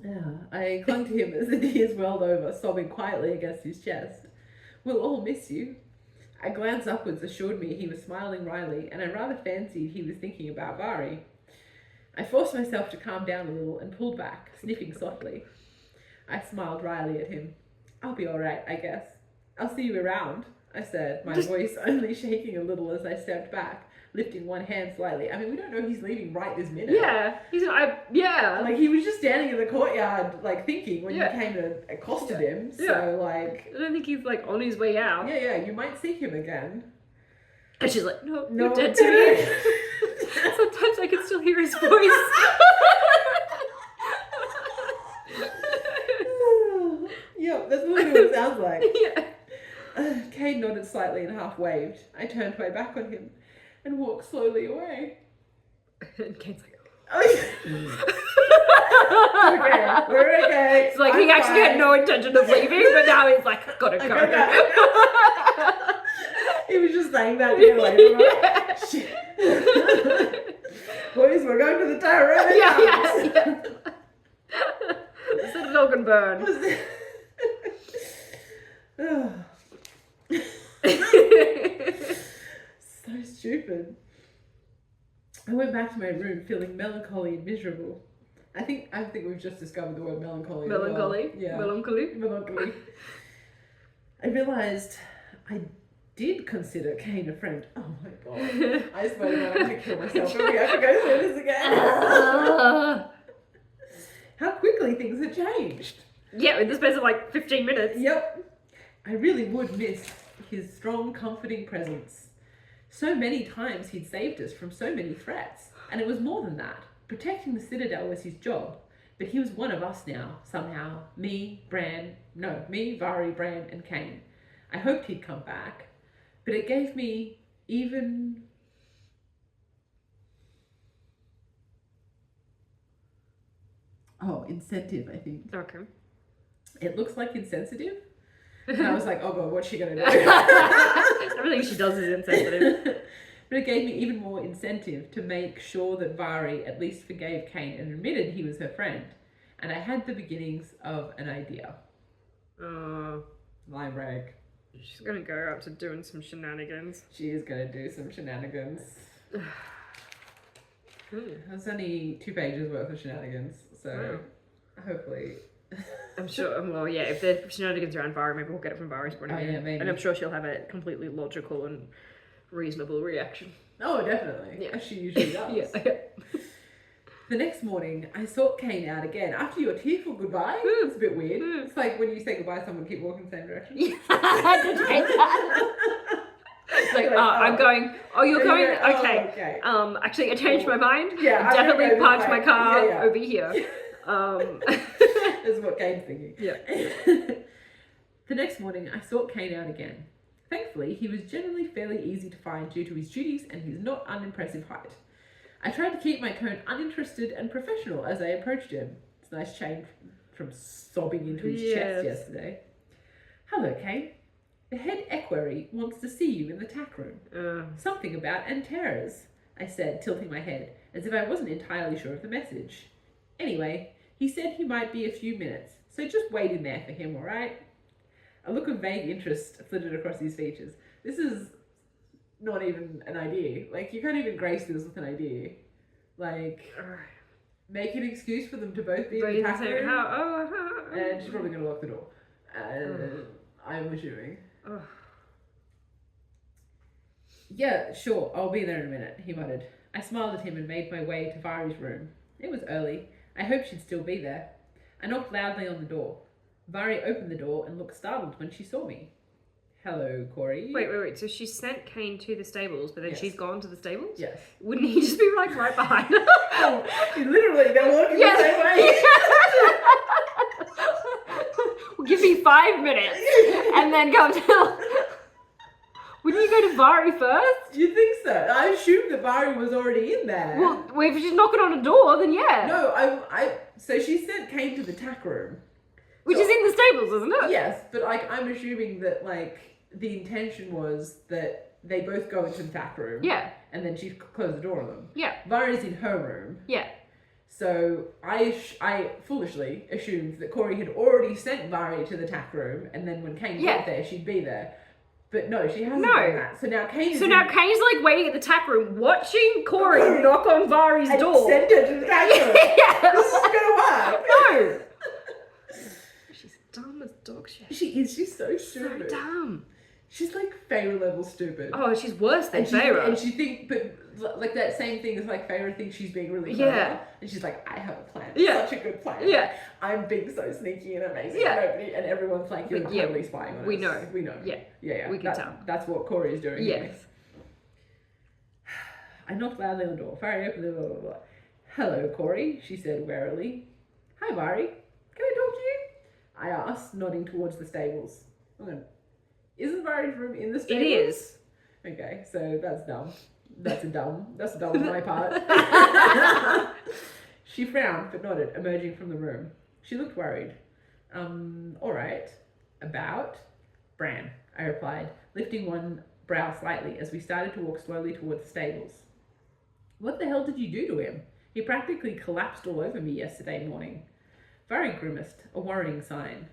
Speaker 1: Yeah. I clung to him as the tears welled over, sobbing quietly against his chest. We'll all miss you. A glance upwards assured me he was smiling wryly, and I rather fancied he was thinking about Vari. I forced myself to calm down a little and pulled back, sniffing softly. I smiled wryly at him. I'll be alright, I guess. I'll see you around, I said, my voice only shaking a little as I stepped back, lifting one hand slightly. I mean, we don't know he's leaving right this minute.
Speaker 2: Yeah, yeah.
Speaker 1: Like, he was just standing in the courtyard, like, thinking when
Speaker 2: Yeah.
Speaker 1: you came and accosted him. So,
Speaker 2: Yeah.
Speaker 1: like...
Speaker 2: I don't think he's like on his way out.
Speaker 1: Yeah, you might see him again.
Speaker 2: And she's like, no,
Speaker 1: No,
Speaker 2: you're dead to me. Sometimes I can still hear his voice.
Speaker 1: Yep, that's really what it sounds like.
Speaker 2: Yeah.
Speaker 1: Cade nodded slightly and half waved. I turned my back on him and walked slowly away.
Speaker 2: And Kate's like,
Speaker 1: Okay, we're okay.
Speaker 2: It's like he actually had no intention of leaving, but now he's like, gotta go.
Speaker 1: He was just saying that to get away from her. Shit. Boys, we're going to the tower.
Speaker 2: Yeah. Sit milk and burn.
Speaker 1: So stupid. I went back to my room feeling melancholy and miserable. I think we've just discovered the word melancholy.
Speaker 2: Melancholy?
Speaker 1: Well. Yeah.
Speaker 2: Melancholy.
Speaker 1: I realised I did consider Kane a friend. Oh my god. I swear to God, I'm going to kill myself if we have to go through this again. How quickly things have changed.
Speaker 2: Yeah, in the space of like 15 minutes.
Speaker 1: Yep. I really would miss his strong, comforting presence. So many times he'd saved us from so many threats. And it was more than that. Protecting the Citadel was his job. But he was one of us now, somehow. Me, Vari, Bran, and Kane. I hoped he'd come back. But it gave me even... Oh, incentive, I think.
Speaker 2: Okay.
Speaker 1: It looks like insensitive. And I was like, oh god, what's she going to do?
Speaker 2: Everything she does is insensitive.
Speaker 1: But it gave me even more incentive to make sure that Vari at least forgave Kane and admitted he was her friend. And I had the beginnings of an idea. My rag.
Speaker 2: She's gonna go up to doing some shenanigans.
Speaker 1: She is going to do some shenanigans. That's only 2 pages worth of shenanigans, so hopefully...
Speaker 2: I'm sure, well, yeah, if the shenanigans around Vari, maybe we'll get it from Vari's point of view.
Speaker 1: Yeah, maybe.
Speaker 2: And I'm sure she'll have a completely logical and reasonable reaction.
Speaker 1: Oh, definitely.
Speaker 2: Yeah.
Speaker 1: As she usually does.
Speaker 2: Yeah.
Speaker 1: The next morning, I sought Kane out again after your tearful goodbye. It's a bit weird. It's like when you say goodbye, someone keep walking the same direction.
Speaker 2: Yeah, I did hate that. It's like, I'm going, you're going? Okay. Actually, I changed my mind.
Speaker 1: Yeah,
Speaker 2: I definitely parked my car over here.
Speaker 1: That's what Kane's thinking.
Speaker 2: Yeah.
Speaker 1: The next morning, I sought Kane out again. Thankfully, he was generally fairly easy to find due to his duties and his not unimpressive height. I tried to keep my tone uninterested and professional as I approached him. It's a nice change from sobbing into his chest yesterday. Hello, Kane. The head equerry wants to see you in the tack room. Something about Antares, I said, tilting my head, as if I wasn't entirely sure of the message. Anyway, he said he might be a few minutes, so just wait in there for him, all right? A look of vague interest flitted across his features. This is not even an idea. Like, you can't even grace this with an idea. Like, make an excuse for them to both be in the tack room. And she's probably going to lock the door. I'm assuming. Yeah, sure, I'll be there in a minute, he muttered. I smiled at him and made my way to Vari's room. It was early. I hoped she'd still be there. I knocked loudly on the door. Vari opened the door and looked startled when she saw me. Hello, Cori.
Speaker 2: Wait. So she sent Kane to the stables, but then she's gone to the stables?
Speaker 1: Yes.
Speaker 2: Wouldn't he just be like right behind her?
Speaker 1: Literally, they're walking the same way.
Speaker 2: Well, give me 5 minutes and then come tell. Wouldn't you go to Vari first?
Speaker 1: Do you think so? I assumed that Vari was already in there.
Speaker 2: Well, if she's knocking on a door, then yeah.
Speaker 1: No, so she sent Kane to the tack room.
Speaker 2: Which is in the stables, isn't it?
Speaker 1: Yes, but I'm assuming that the intention was that they both go into the tack room.
Speaker 2: Yeah.
Speaker 1: And then she closed the door on them.
Speaker 2: Yeah.
Speaker 1: Vari's in her room.
Speaker 2: Yeah.
Speaker 1: So I foolishly assumed that Cori had already sent Vari to the tack room, and then when Kane got there, she'd be there. But no, she hasn't done that. So now Kane's
Speaker 2: like waiting at the tack room, watching Cori knock on Vari's door.
Speaker 1: Send her to the tack room.
Speaker 2: Yeah.
Speaker 1: This is gonna work.
Speaker 2: No. She's dumb as dog shit.
Speaker 1: She is. She's so stupid.
Speaker 2: So dumb.
Speaker 1: She's like Feyre level stupid.
Speaker 2: Oh, she's worse than Feyre.
Speaker 1: And she thinks, but like that same thing is like Feyre thinks she's being really clever. Yeah. And she's like, I have a plan.
Speaker 2: Yeah.
Speaker 1: Such a good plan.
Speaker 2: Yeah.
Speaker 1: I'm being so sneaky and amazing.
Speaker 2: Yeah.
Speaker 1: And everyone's like, you're totally spying on us.
Speaker 2: We know.
Speaker 1: Yeah. Yeah.
Speaker 2: We can tell.
Speaker 1: That's what Cori is doing.
Speaker 2: Yes.
Speaker 1: I knocked loudly on the door. Vari opened the door. Blah, blah, blah. Hello, Cori, she said warily. Hi, Vari. Can I talk to you? I asked, nodding towards the stables. Isn't Vari's room in the stables?
Speaker 2: It is.
Speaker 1: Okay, so that's dumb. That's a dumb on my part. She frowned but nodded, emerging from the room. She looked worried. All right. About Bran, I replied, lifting one brow slightly as we started to walk slowly towards the stables. What the hell did you do to him? He practically collapsed all over me yesterday morning. Vari grimaced, a worrying sign.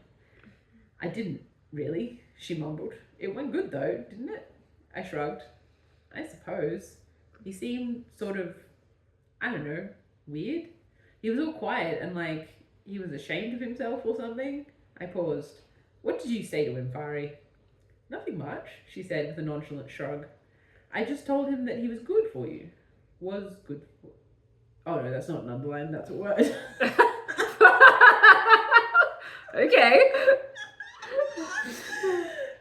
Speaker 1: I didn't, really, she mumbled. It went good though, didn't it? I shrugged. I suppose. He seemed sort of, I don't know, weird. He was all quiet and like he was ashamed of himself or something. I paused. What did you say to him, Vari? Nothing much, she said with a nonchalant shrug. I just told him that he was good for you. Was good for... Oh no, that's not an underline, that's a word.
Speaker 2: Okay.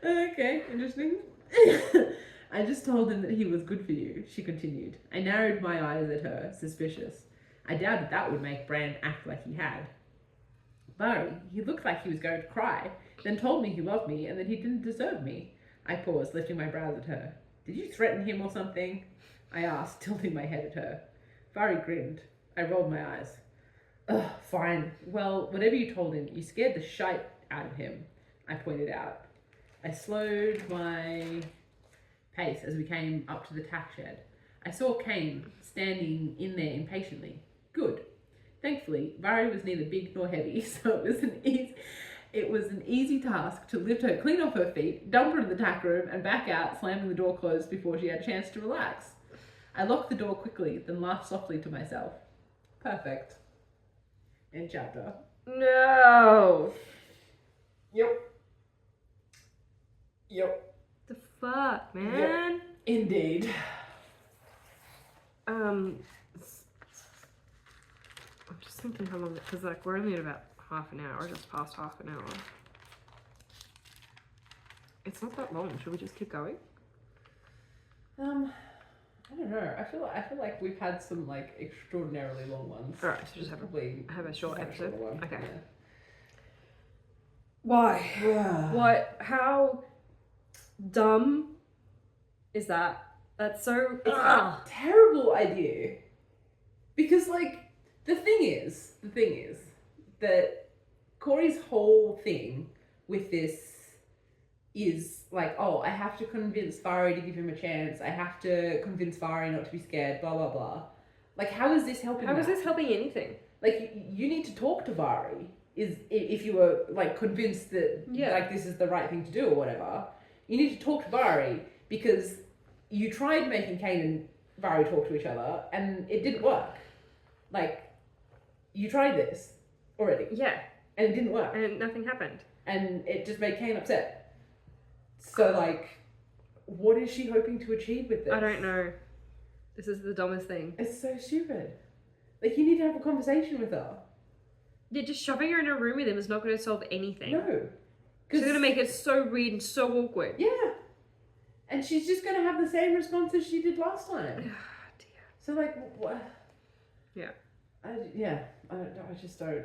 Speaker 1: Okay, interesting. I just told him that he was good for you, she continued. I narrowed my eyes at her, suspicious. I doubted that would make Bran act like he had. Vari, he looked like he was going to cry, then told me he loved me and that he didn't deserve me. I paused, lifting my brows at her. Did you threaten him or something? I asked, tilting my head at her. Vari grinned. I rolled my eyes. Ugh, fine. Well, whatever you told him, you scared the shite out of him, I pointed out. I slowed my pace as we came up to the tack shed. I saw Kane standing in there impatiently. Good. Thankfully, Vari was neither big nor heavy, so it was an easy task to lift her clean off her feet, dump her in the tack room, and back out, slamming the door closed before she had a chance to relax. I locked the door quickly, then laughed softly to myself. Perfect. End chapter.
Speaker 2: No.
Speaker 1: Yep.
Speaker 2: The fuck, man.
Speaker 1: Yep. Indeed.
Speaker 2: I'm just thinking how long, because like we're only at about half an hour, just past half an hour. It's not that long. Should we just keep going?
Speaker 1: I don't know. I feel like we've had some like extraordinarily long ones.
Speaker 2: All right, so just have a short episode.
Speaker 1: One.
Speaker 2: Okay.
Speaker 1: Yeah.
Speaker 2: Why? What? How dumb is that? That's so.
Speaker 1: It's a terrible idea. Because like the thing is that Cori's whole thing with this is like, oh, I have to convince Vari to give him a chance. I have to convince Vari not to be scared, blah, blah, blah. Like, how is this helping
Speaker 2: How is this helping anything?
Speaker 1: Like, you need to talk to Vari if you were, like, convinced that, like, this is the right thing to do or whatever. You need to talk to Vari because you tried making Kane and Vari talk to each other and it didn't work. Like, you tried this already.
Speaker 2: Yeah.
Speaker 1: And it didn't work.
Speaker 2: And nothing happened.
Speaker 1: And it just made Kane upset. So, like, what is she hoping to achieve with this?
Speaker 2: I don't know. This is the dumbest thing.
Speaker 1: It's so stupid. Like, you need to have a conversation with her.
Speaker 2: Yeah, just shoving her in a room with him is not going to solve anything.
Speaker 1: No.
Speaker 2: She's going to make it so weird and so awkward.
Speaker 1: Yeah. And she's just going to have the same response as she did last time.
Speaker 2: Dear.
Speaker 1: So, like, what?
Speaker 2: Yeah.
Speaker 1: I just don't.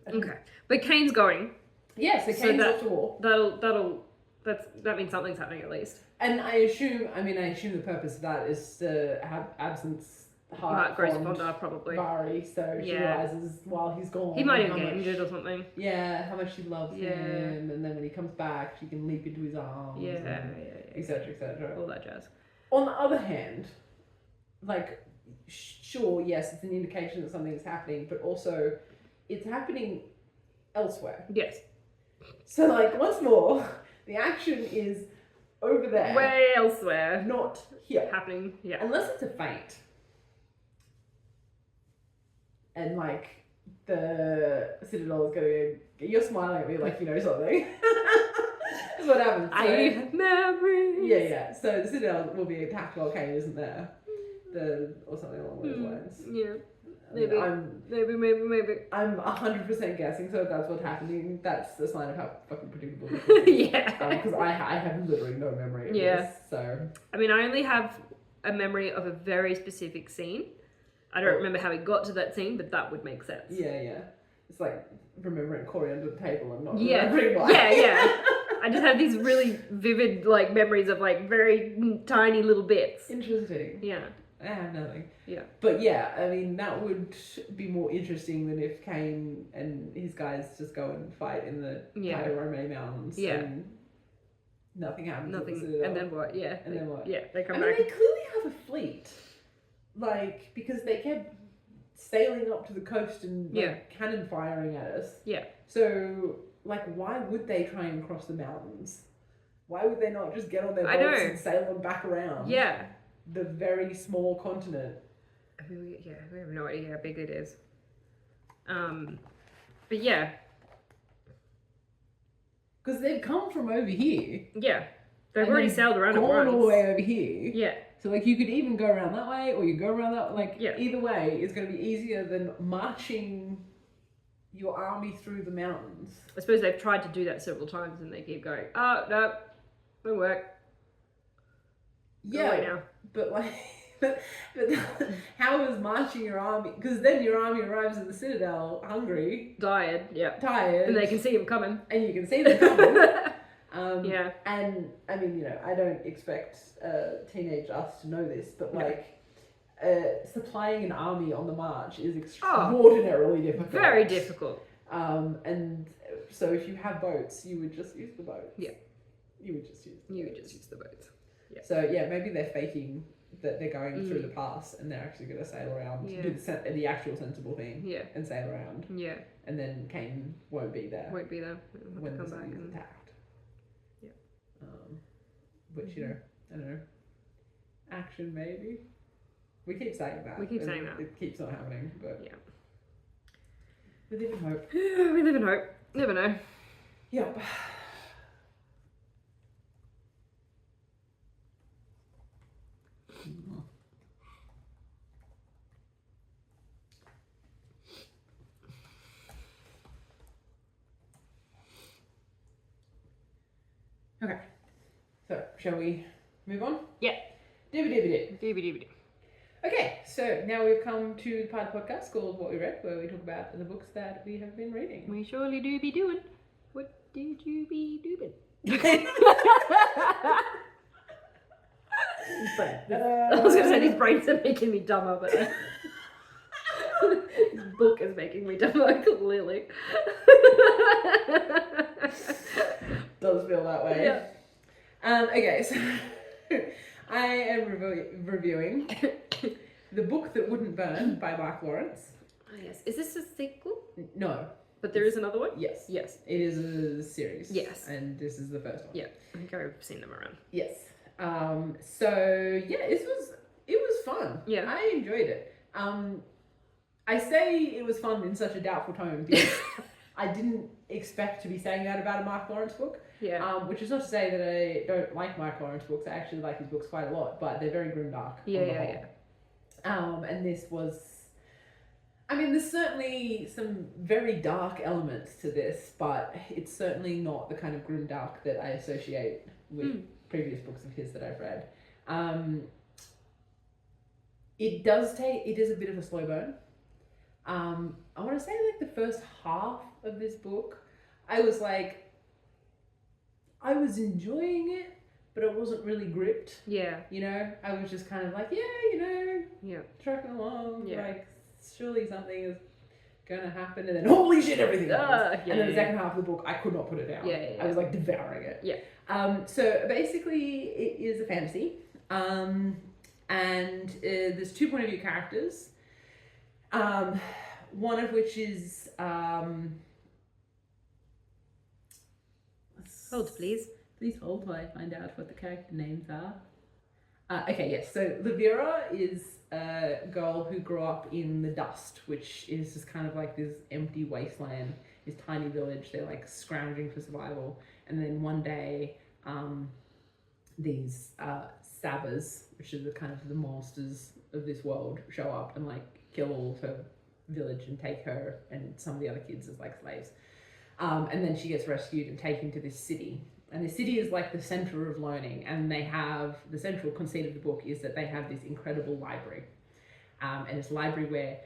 Speaker 2: Okay. But Kane's going.
Speaker 1: Yeah, so Kane's off to war.
Speaker 2: That means something's happening at least.
Speaker 1: And I assume the purpose of that is to have absence heart
Speaker 2: Fonda probably.
Speaker 1: Vari, so she realizes while he's gone.
Speaker 2: He might even get injured or something.
Speaker 1: Yeah, how much she loves him, and then when he comes back, she can leap into his arms. Etc. Etc.
Speaker 2: All that jazz.
Speaker 1: On the other hand, like, sure, yes, it's an indication that something is happening, but also it's happening elsewhere.
Speaker 2: Yes.
Speaker 1: So, like, once more, the action is over there.
Speaker 2: Way elsewhere.
Speaker 1: Not here.
Speaker 2: Happening, yeah.
Speaker 1: Unless it's a feint. And, like, the Citadel is going, you're smiling at me like you know something. That's what happens. So,
Speaker 2: I have memories.
Speaker 1: Yeah. So the Citadel will be attacked while Kane isn't there. Or something along those lines.
Speaker 2: Yeah. Maybe. Maybe.
Speaker 1: I'm 100% guessing, so if that's what's happening, that's a sign of how fucking predictable this is.
Speaker 2: Yeah.
Speaker 1: Because I have literally no memory of this, so...
Speaker 2: I mean, I only have a memory of a very specific scene. I don't remember how we got to that scene, but that would make sense.
Speaker 1: Yeah. It's like remembering Cori under the table and not remembering why.
Speaker 2: Yeah. I just have these really vivid like memories of like very tiny little bits.
Speaker 1: Interesting.
Speaker 2: Yeah.
Speaker 1: I have nothing.
Speaker 2: Yeah.
Speaker 1: But yeah, I mean, that would be more interesting than if Cain and his guys just go and fight in the Tairome Mountains.
Speaker 2: Yeah.
Speaker 1: And nothing happens.
Speaker 2: Nothing. And then what? Yeah.
Speaker 1: And then what?
Speaker 2: Yeah, they come
Speaker 1: I
Speaker 2: back.
Speaker 1: mean, they clearly have a fleet. Like, because they kept sailing up to the coast and cannon firing at us.
Speaker 2: Yeah.
Speaker 1: So, like, why would they try and cross the mountains? Why would they not just get on their boats and sail them back around?
Speaker 2: Yeah.
Speaker 1: The very small continent.
Speaker 2: I mean, we have no idea how big it is. But yeah.
Speaker 1: Because they've come from over here.
Speaker 2: Yeah. They've already sailed around it once.
Speaker 1: Gone all the way over here.
Speaker 2: Yeah.
Speaker 1: So, like, you could even go around that way, or you go around that way. Like, either way is going to be easier than marching your army through the mountains.
Speaker 2: I suppose they've tried to do that several times and they keep going, oh, no, won't work. Go away now.
Speaker 1: But, like, but how is marching your army? Because then your army arrives at the Citadel hungry.
Speaker 2: Tired.
Speaker 1: And
Speaker 2: they can see him coming.
Speaker 1: And you can see them coming. And, I mean, you know, I don't expect teenage us to know this, but, like, supplying an army on the march is extraordinarily difficult.
Speaker 2: Very difficult.
Speaker 1: And so if you have boats, you would just use the boats.
Speaker 2: Yeah.
Speaker 1: You would just use
Speaker 2: the boats. Yeah.
Speaker 1: So, yeah, maybe they're faking that they're going through the pass and they're actually going to sail around, do the actual sensible thing, and sail around. Yeah. And then Cain won't be there.
Speaker 2: When
Speaker 1: the city is attacked.
Speaker 2: Yeah.
Speaker 1: Which, you know, I don't know. Action, maybe? We keep saying that. It keeps not happening, but... Yeah. We live in hope.
Speaker 2: We live in hope. Never know.
Speaker 1: Yep. Okay, so shall we move on?
Speaker 2: Yeah.
Speaker 1: Doobie-doobie-doo. Okay, so now we've come to the part of the podcast called What We Read, where we talk about the books that we have been reading.
Speaker 2: We surely do be doing. What did you be doing? I was going to say these brains are making me dumber, but this book is making me dumber, clearly.
Speaker 1: Does feel that way.
Speaker 2: Yeah.
Speaker 1: Okay, so I am reviewing The Book That Wouldn't Burn by Mark Lawrence.
Speaker 2: Oh, yes. Is this a sequel?
Speaker 1: No.
Speaker 2: But there is another one?
Speaker 1: Yes.
Speaker 2: Yes.
Speaker 1: It is a series.
Speaker 2: Yes.
Speaker 1: And this is the first one.
Speaker 2: Yeah. I think I've seen them around.
Speaker 1: Yes. So yeah, it was fun. Yeah. I enjoyed it. I say it was fun in such a doubtful tone because I didn't expect to be saying that about a Mark Lawrence book. Yeah. Which is not to say that I don't like Mark Lawrence books. I actually like his books quite a lot, but they're very grimdark. Yeah. And this was, I mean, there's certainly some very dark elements to this, but it's certainly not the kind of grimdark that I associate with previous books of his that I've read. It is a bit of a slow burn. I want to say like the first half of this book, I was enjoying it, but it wasn't really gripped. Yeah. You know, I was just kind of like, trucking along, like, surely something is gonna happen, and then holy shit, everything happens. And then the second half of the book, I could not put it down. I was like devouring it. Yeah. So basically, it is a fantasy, and there's two point of view characters. One of which is
Speaker 2: hold, please.
Speaker 1: Please hold while I find out what the character names are. Okay, yes. So Levira is a girl who grew up in the dust, which is just kind of like this empty wasteland, this tiny village. They're like scrounging for survival, and then one day, these Sabbers, which are the kind of the monsters of this world, show up and like kill all of her village and take her and some of the other kids as like slaves. And then she gets rescued and taken to this city. And the city is like the center of learning, and they have, the central conceit of the book is that they have this incredible library. And it's a library where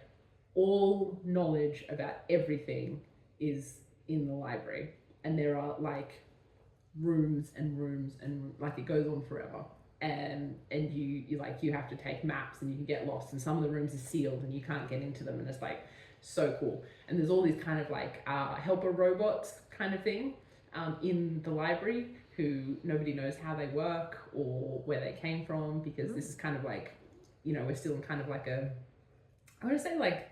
Speaker 1: all knowledge about everything is in the library. And there are like rooms and rooms, and like it goes on forever. And you like, you have to take maps and you can get lost, and some of the rooms are sealed and you can't get into them, and it's like so cool. And there's all these kind of like helper robots kind of thing in the library who nobody knows how they work or where they came from, because this is kind of like, you know, we're still in kind of like a, I want to say like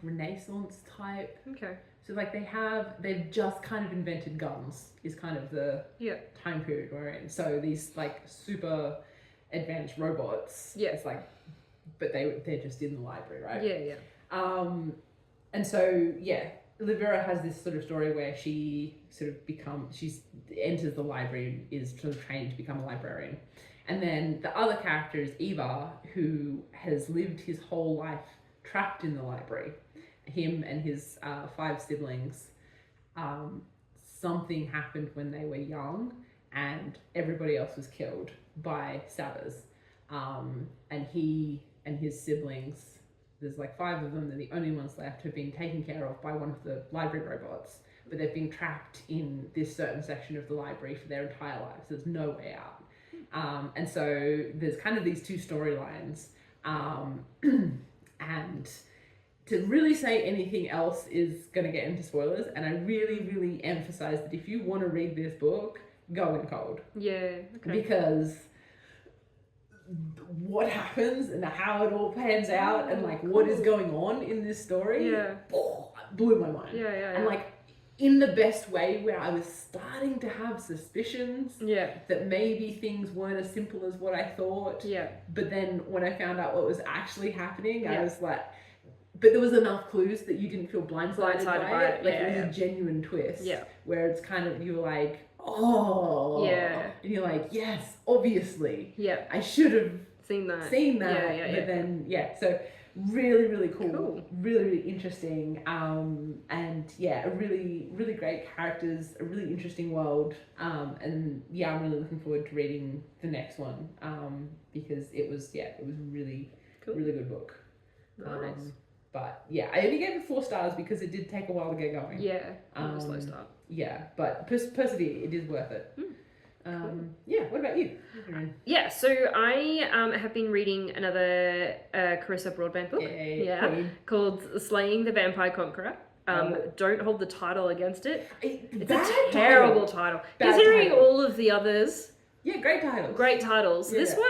Speaker 1: Renaissance type.
Speaker 2: Okay.
Speaker 1: So like they've just kind of invented guns is kind of the time period we're in. So these like super advanced robots. Yeah. It's like, but they're just in the library, right?
Speaker 2: Yeah, yeah.
Speaker 1: And so Livera has this sort of story where she sort of enters the library and is sort of trained to become a librarian. And then the other character is Eva, who has lived his whole life trapped in the library. Him and his 5 siblings, something happened when they were young and everybody else was killed by Sabbers. And he and his siblings, there's like 5 of them, they're the only ones left, have been taken care of by one of the library robots, but they've been trapped in this certain section of the library for their entire lives. There's no way out. And so there's kind of these 2 storylines. And to really say anything else is going to get into spoilers, and I really, really emphasize that if you want to read this book, go in cold. Yeah, okay. Because what happens and how it all pans out and like what is going on in this story blew my mind. And like in the best way, where I was starting to have suspicions that maybe things weren't as simple as what I thought. But then when I found out what was actually happening, I was like, but there was enough clues that you didn't feel blindsided by it. Like it was a genuine twist. Where it's kind of, you're like, oh. And you're like, yes, obviously. I should have seen that. But then, so really, really cool. Really, really interesting. And a really, really great characters, a really interesting world. And I'm really looking forward to reading the next one. Because it was really, really good book.
Speaker 2: Nice.
Speaker 1: But I only gave it 4 stars because it did take a while to get going.
Speaker 2: It was a slow start.
Speaker 1: But persevere, it is worth it. What about you?
Speaker 2: So I have been reading another Carissa Broadbent book. Called Slaying the Vampire Conqueror. Don't hold the title against it. It's a terrible title. Considering all of the others.
Speaker 1: Great titles.
Speaker 2: Great titles. This one?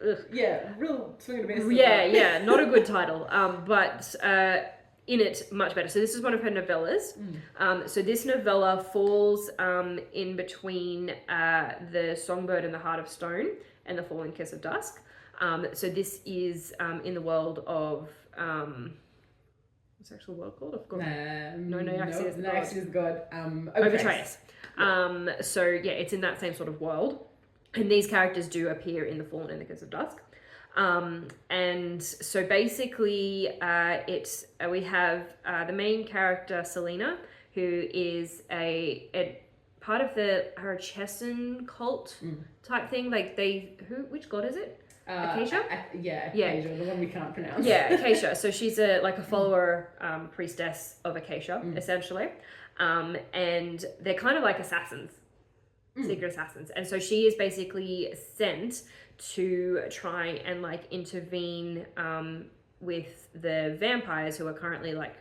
Speaker 2: Ugh.
Speaker 1: Real swing and a miss.
Speaker 2: Not a good title. But in it, much better. So this is one of her novellas. So this novella falls in between The Songbird and the Heart of Stone and The Fallen Kiss of Dusk. So this is in the world of what's the actual world called? I've forgotten. Nyaxia is the god. Overtrace. So it's in that same sort of world. And these characters do appear in The Fallen and the Kiss of Dusk. And so basically we have the main character, Selena, who is a part of the Chesson cult type thing. Like which god is it? Acacia?
Speaker 1: Acacia, the one we can't pronounce.
Speaker 2: Acacia. So she's a follower, priestess of Acacia, essentially. And they're kind of like assassins. Secret assassins, and so she is basically sent to try and like intervene with the vampires who are currently like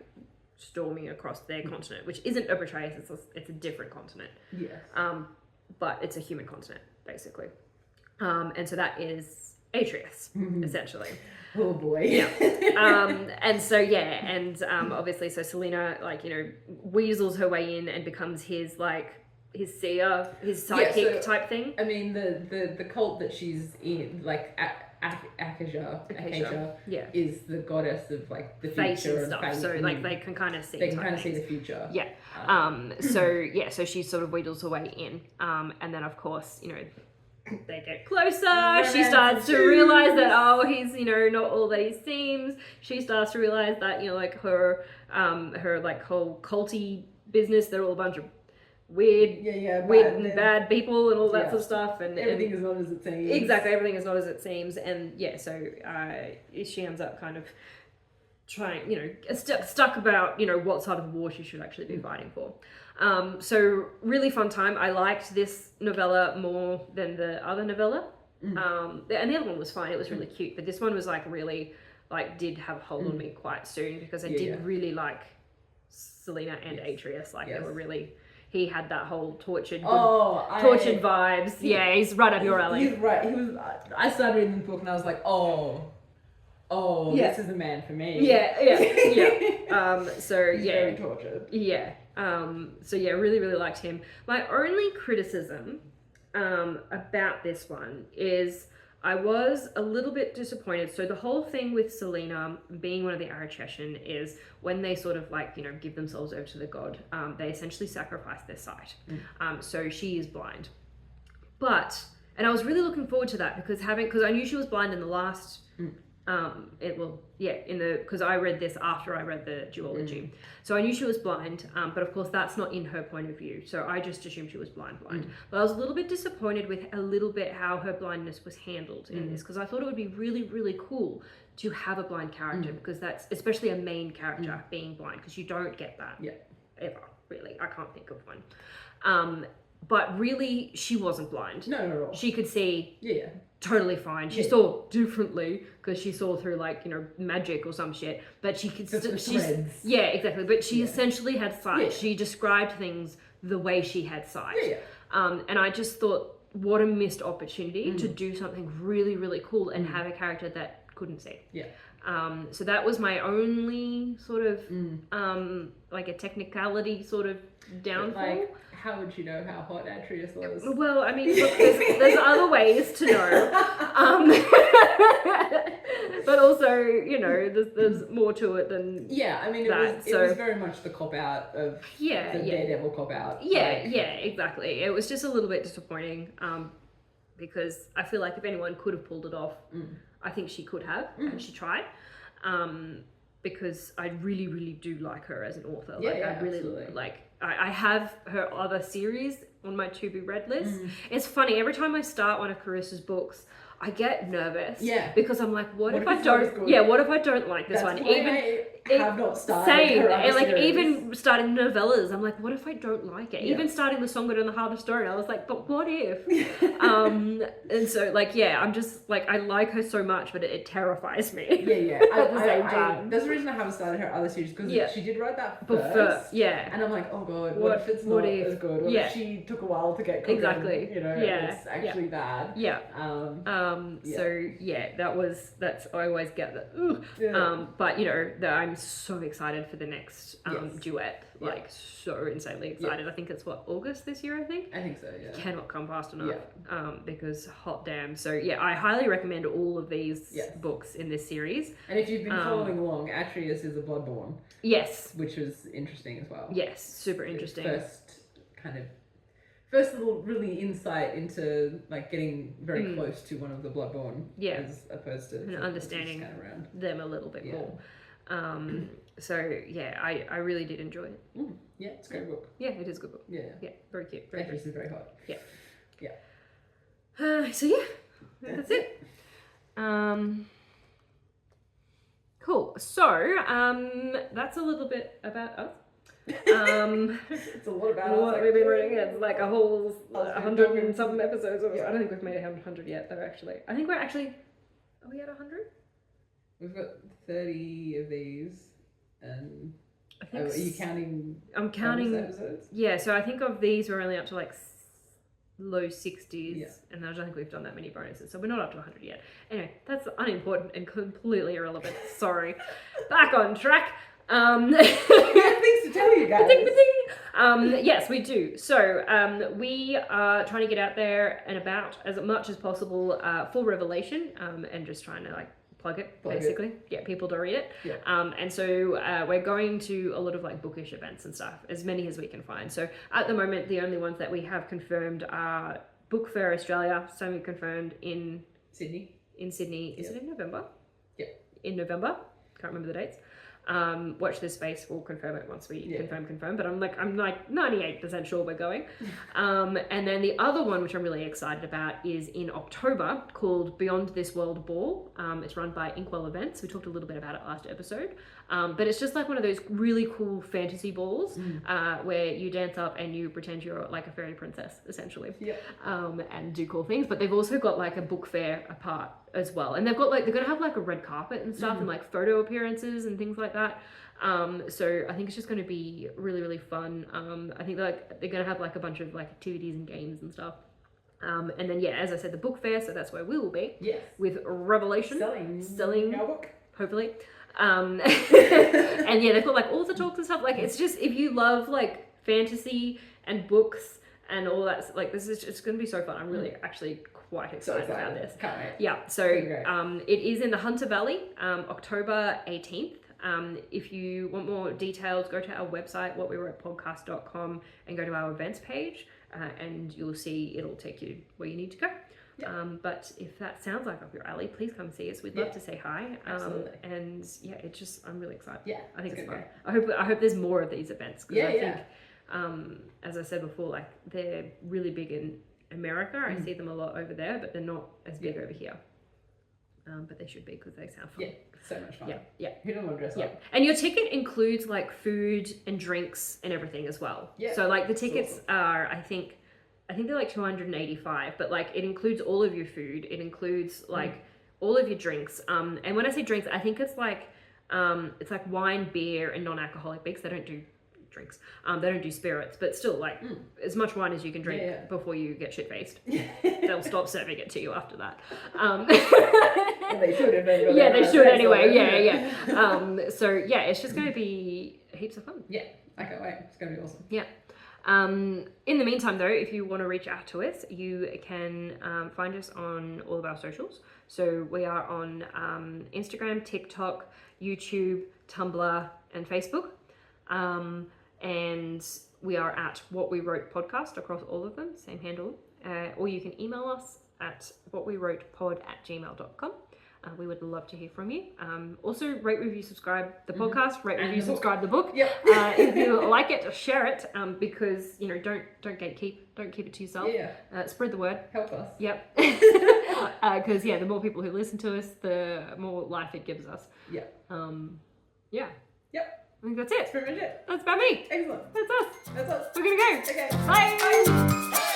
Speaker 2: storming across their continent, which isn't Obertrace, it's a different continent. But it's a human continent basically, and so that is Atreus essentially.
Speaker 1: Oh boy.
Speaker 2: And so obviously so Selena weasels her way in and becomes his seer, his sidekick type thing.
Speaker 1: I mean, the cult that she's in, like Acacia is the goddess of like the future and stuff.
Speaker 2: So like they can kind of see.
Speaker 1: They can kind of see the future.
Speaker 2: So she sort of wheedles her way in, and then of course they get closer. She starts to realize that he's not all that he seems. She starts to realize that her whole culty business, they're all a bunch of weird and bad people and all that sort of stuff, and
Speaker 1: everything is not as it seems.
Speaker 2: Exactly, everything is not as it seems, and so she ends up kind of trying, stuck about what side of the war she should actually be fighting for, So really fun time. I liked this novella more than the other novella. And the other one was fine. It was really cute, but this one was like really like did have a hold on me quite soon because I did really like Selena and Atreus. Like they were really. He had that whole tortured vibes. Yeah, he's right up your alley.
Speaker 1: He's right. He was. I started reading the book and I was like, this is a man for me.
Speaker 2: Yeah. So
Speaker 1: he's very tortured.
Speaker 2: Yeah. So yeah, really, really liked him. My only criticism about this one is I was a little bit disappointed. So the whole thing with Selena being one of the Aracheshan is when they sort of like, give themselves over to the god, they essentially sacrifice their sight. So she is blind. And I was really looking forward to that because I knew she was blind in the last, because I read this after I read the duology. So I knew she was blind, but of course that's not in her point of view. So I just assumed she was blind. But I was a little bit disappointed with a little bit how her blindness was handled in this because I thought it would be really, really cool to have a blind character because that's especially a main character being blind because you don't get that ever, really. I can't think of one. But really, she wasn't blind.
Speaker 1: No, not at all.
Speaker 2: She could see totally fine. She
Speaker 1: Yeah.
Speaker 2: saw differently because she saw through like, magic or some shit. But she could
Speaker 1: threads.
Speaker 2: Yeah, exactly. But she essentially had sight.
Speaker 1: Yeah.
Speaker 2: She described things the way she had sight.
Speaker 1: Yeah.
Speaker 2: And I just thought, what a missed opportunity to do something really, really cool and have a character that couldn't see.
Speaker 1: Yeah.
Speaker 2: So that was my only sort of like a technicality sort of downfall.
Speaker 1: Like, how would you know how hot Atreus was?
Speaker 2: Well, I mean, look, there's other ways to know. But also, there's more to it than
Speaker 1: it was very much the cop out of the Daredevil cop out.
Speaker 2: Exactly. It was just a little bit disappointing because I feel like if anyone could have pulled it off, I think she could have, and she tried. Because I really, really do like her as an author. I really
Speaker 1: absolutely.
Speaker 2: I have her other series on my to be read list. It's funny, every time I start one of Carissa's books, I get nervous.
Speaker 1: Yeah.
Speaker 2: Because I'm like, what if I
Speaker 1: it's not as
Speaker 2: don't?
Speaker 1: good?
Speaker 2: Yeah, what if I don't like this
Speaker 1: That's
Speaker 2: one?
Speaker 1: why I have not started
Speaker 2: Same.
Speaker 1: her other
Speaker 2: And
Speaker 1: series.
Speaker 2: even starting novellas, I'm like, what if I don't like it?
Speaker 1: Yeah.
Speaker 2: Even starting The Songbird and the Heart of Stone, I was like, but what if? And so I'm just like, I like her so much, but it terrifies me.
Speaker 1: Yeah.
Speaker 2: At the same time.
Speaker 1: That's the reason I haven't started her other series because she did write that
Speaker 2: But
Speaker 1: first.
Speaker 2: yeah.
Speaker 1: And I'm like, oh god, what if it's not as good? What if she took a while to get cooking?
Speaker 2: Exactly.
Speaker 1: It's actually bad.
Speaker 2: Yeah. So that's I always get that. But that I'm so excited for the next duet. Like so insanely excited. I think it's August this year, I think.
Speaker 1: I think so, yeah.
Speaker 2: Cannot come fast enough. Because hot damn. So I highly recommend all of these books in this series.
Speaker 1: And if you've been following along, Atreus is a Bloodborne.
Speaker 2: Yes.
Speaker 1: Which was interesting as well.
Speaker 2: Yes, super interesting.
Speaker 1: First little really insight into like getting very close to one of the Bloodborne as opposed to
Speaker 2: and understanding
Speaker 1: kind of around
Speaker 2: them a little bit more. I really did enjoy it.
Speaker 1: Yeah, it's a great book.
Speaker 2: Yeah, it is a good book.
Speaker 1: Yeah,
Speaker 2: very cute. Very
Speaker 1: Atreus is very hot.
Speaker 2: That's it. Cool. So that's a little bit about us.
Speaker 1: It's a lot about
Speaker 2: what we've been reading. It's like a whole 100 and some episodes. I don't think we've made 100 yet, though. Actually, I think we're actually. Are we at 100?
Speaker 1: We've got 30 of these, and
Speaker 2: I think.
Speaker 1: Are you counting?
Speaker 2: I'm counting
Speaker 1: episodes.
Speaker 2: Yeah, so I think of these we're only up to like low 60s, and I don't think we've done that many bonuses, so we're not up to 100 yet. Anyway, that's unimportant and completely irrelevant. Sorry. Back on track.
Speaker 1: We have things to tell you guys.
Speaker 2: Yes, we do. So we are trying to get out there and about as much as possible for Revelation, and just trying to plug it basically. Get people to read it. And so we're going to a lot of bookish events and stuff, as many as we can find. So at the moment, the only ones that we have confirmed are Book Fair Australia, semi-confirmed in Sydney. Is it in November? In November. Can't remember the dates. Watch this space, we'll confirm it once we confirm, but I'm like 98% sure we're going. And then the other one, which I'm really excited about, is in October, called Beyond This World Ball. It's run by Inkwell Events. We talked a little bit about it last episode. But it's just like one of those really cool fantasy balls where you dance up and you pretend you're like a fairy princess, essentially.
Speaker 1: Yep.
Speaker 2: And do cool things. But they've also got like a book fair apart as well. And they've got like, they're going to have like a red carpet and stuff and like photo appearances and things like that. So I think it's just going to be really, really fun. I think they're going to have like a bunch of like activities and games and stuff. And then, yeah, as I said, the book fair, so that's where we will be.
Speaker 1: Yes.
Speaker 2: With Revelation. Selling
Speaker 1: our book.
Speaker 2: Hopefully. And yeah, they've got like all the talks and stuff. Like, it's just, if you love like fantasy and books and all that, like, this is just going to be so fun. I'm really actually quite excited about this.
Speaker 1: Can't wait.
Speaker 2: Yeah, so it is in the Hunter Valley, October 18th. If you want more details, go to our website, whatwewrotepodcast.com, and go to our events page, and you'll see it'll take you where you need to go. Yeah. But if that sounds like up your alley, please come see us. We'd love to say hi.
Speaker 1: Absolutely.
Speaker 2: And yeah, I'm really excited.
Speaker 1: Yeah,
Speaker 2: I think it's fun.
Speaker 1: Great.
Speaker 2: I hope there's more of these events.
Speaker 1: Yeah,
Speaker 2: I think, as I said before, like they're really big in America. I see them a lot over there, but they're not as big over here. But they should be because they sound fun.
Speaker 1: Yeah, so much fun.
Speaker 2: Yeah.
Speaker 1: Who doesn't want to dress up?
Speaker 2: And your ticket includes like food and drinks and everything as well. Yeah. So like the tickets are, I think they're like $285, but like it includes all of your food. It includes like all of your drinks. And when I say drinks, I think it's like wine, beer, and non-alcoholic because they don't do drinks. They don't do spirits, but still like as much wine as you can drink before you get shit-faced. They'll stop serving it to you after that.
Speaker 1: And they should if they've got
Speaker 2: they should anyway. Yeah. So yeah, it's just going to be heaps of fun.
Speaker 1: Yeah, I can't wait. It's going to be awesome.
Speaker 2: Yeah. In the meantime though, if you want to reach out to us, you can find us on all of our socials. So we are on Instagram, TikTok, YouTube, Tumblr, and Facebook. And we are at What We Wrote Podcast across all of them, same handle. Or you can email us at whatwewrotepod@gmail.com. We would love to hear from you. Also, rate, review, subscribe the podcast. Rate, review, subscribe the book. Yep. If you like it, share it. Because don't gatekeep. Don't keep it to yourself. Yeah. Spread the word.
Speaker 1: Help us.
Speaker 2: Yep. Because the more people who listen to us, the more life it gives us.
Speaker 1: Yeah.
Speaker 2: Yeah.
Speaker 1: Yep.
Speaker 2: I think that's it.
Speaker 1: That's pretty much it.
Speaker 2: That's about me.
Speaker 1: Excellent.
Speaker 2: That's us.
Speaker 1: That's us.
Speaker 2: We're gonna go.
Speaker 1: Okay.
Speaker 2: Bye.
Speaker 1: Bye.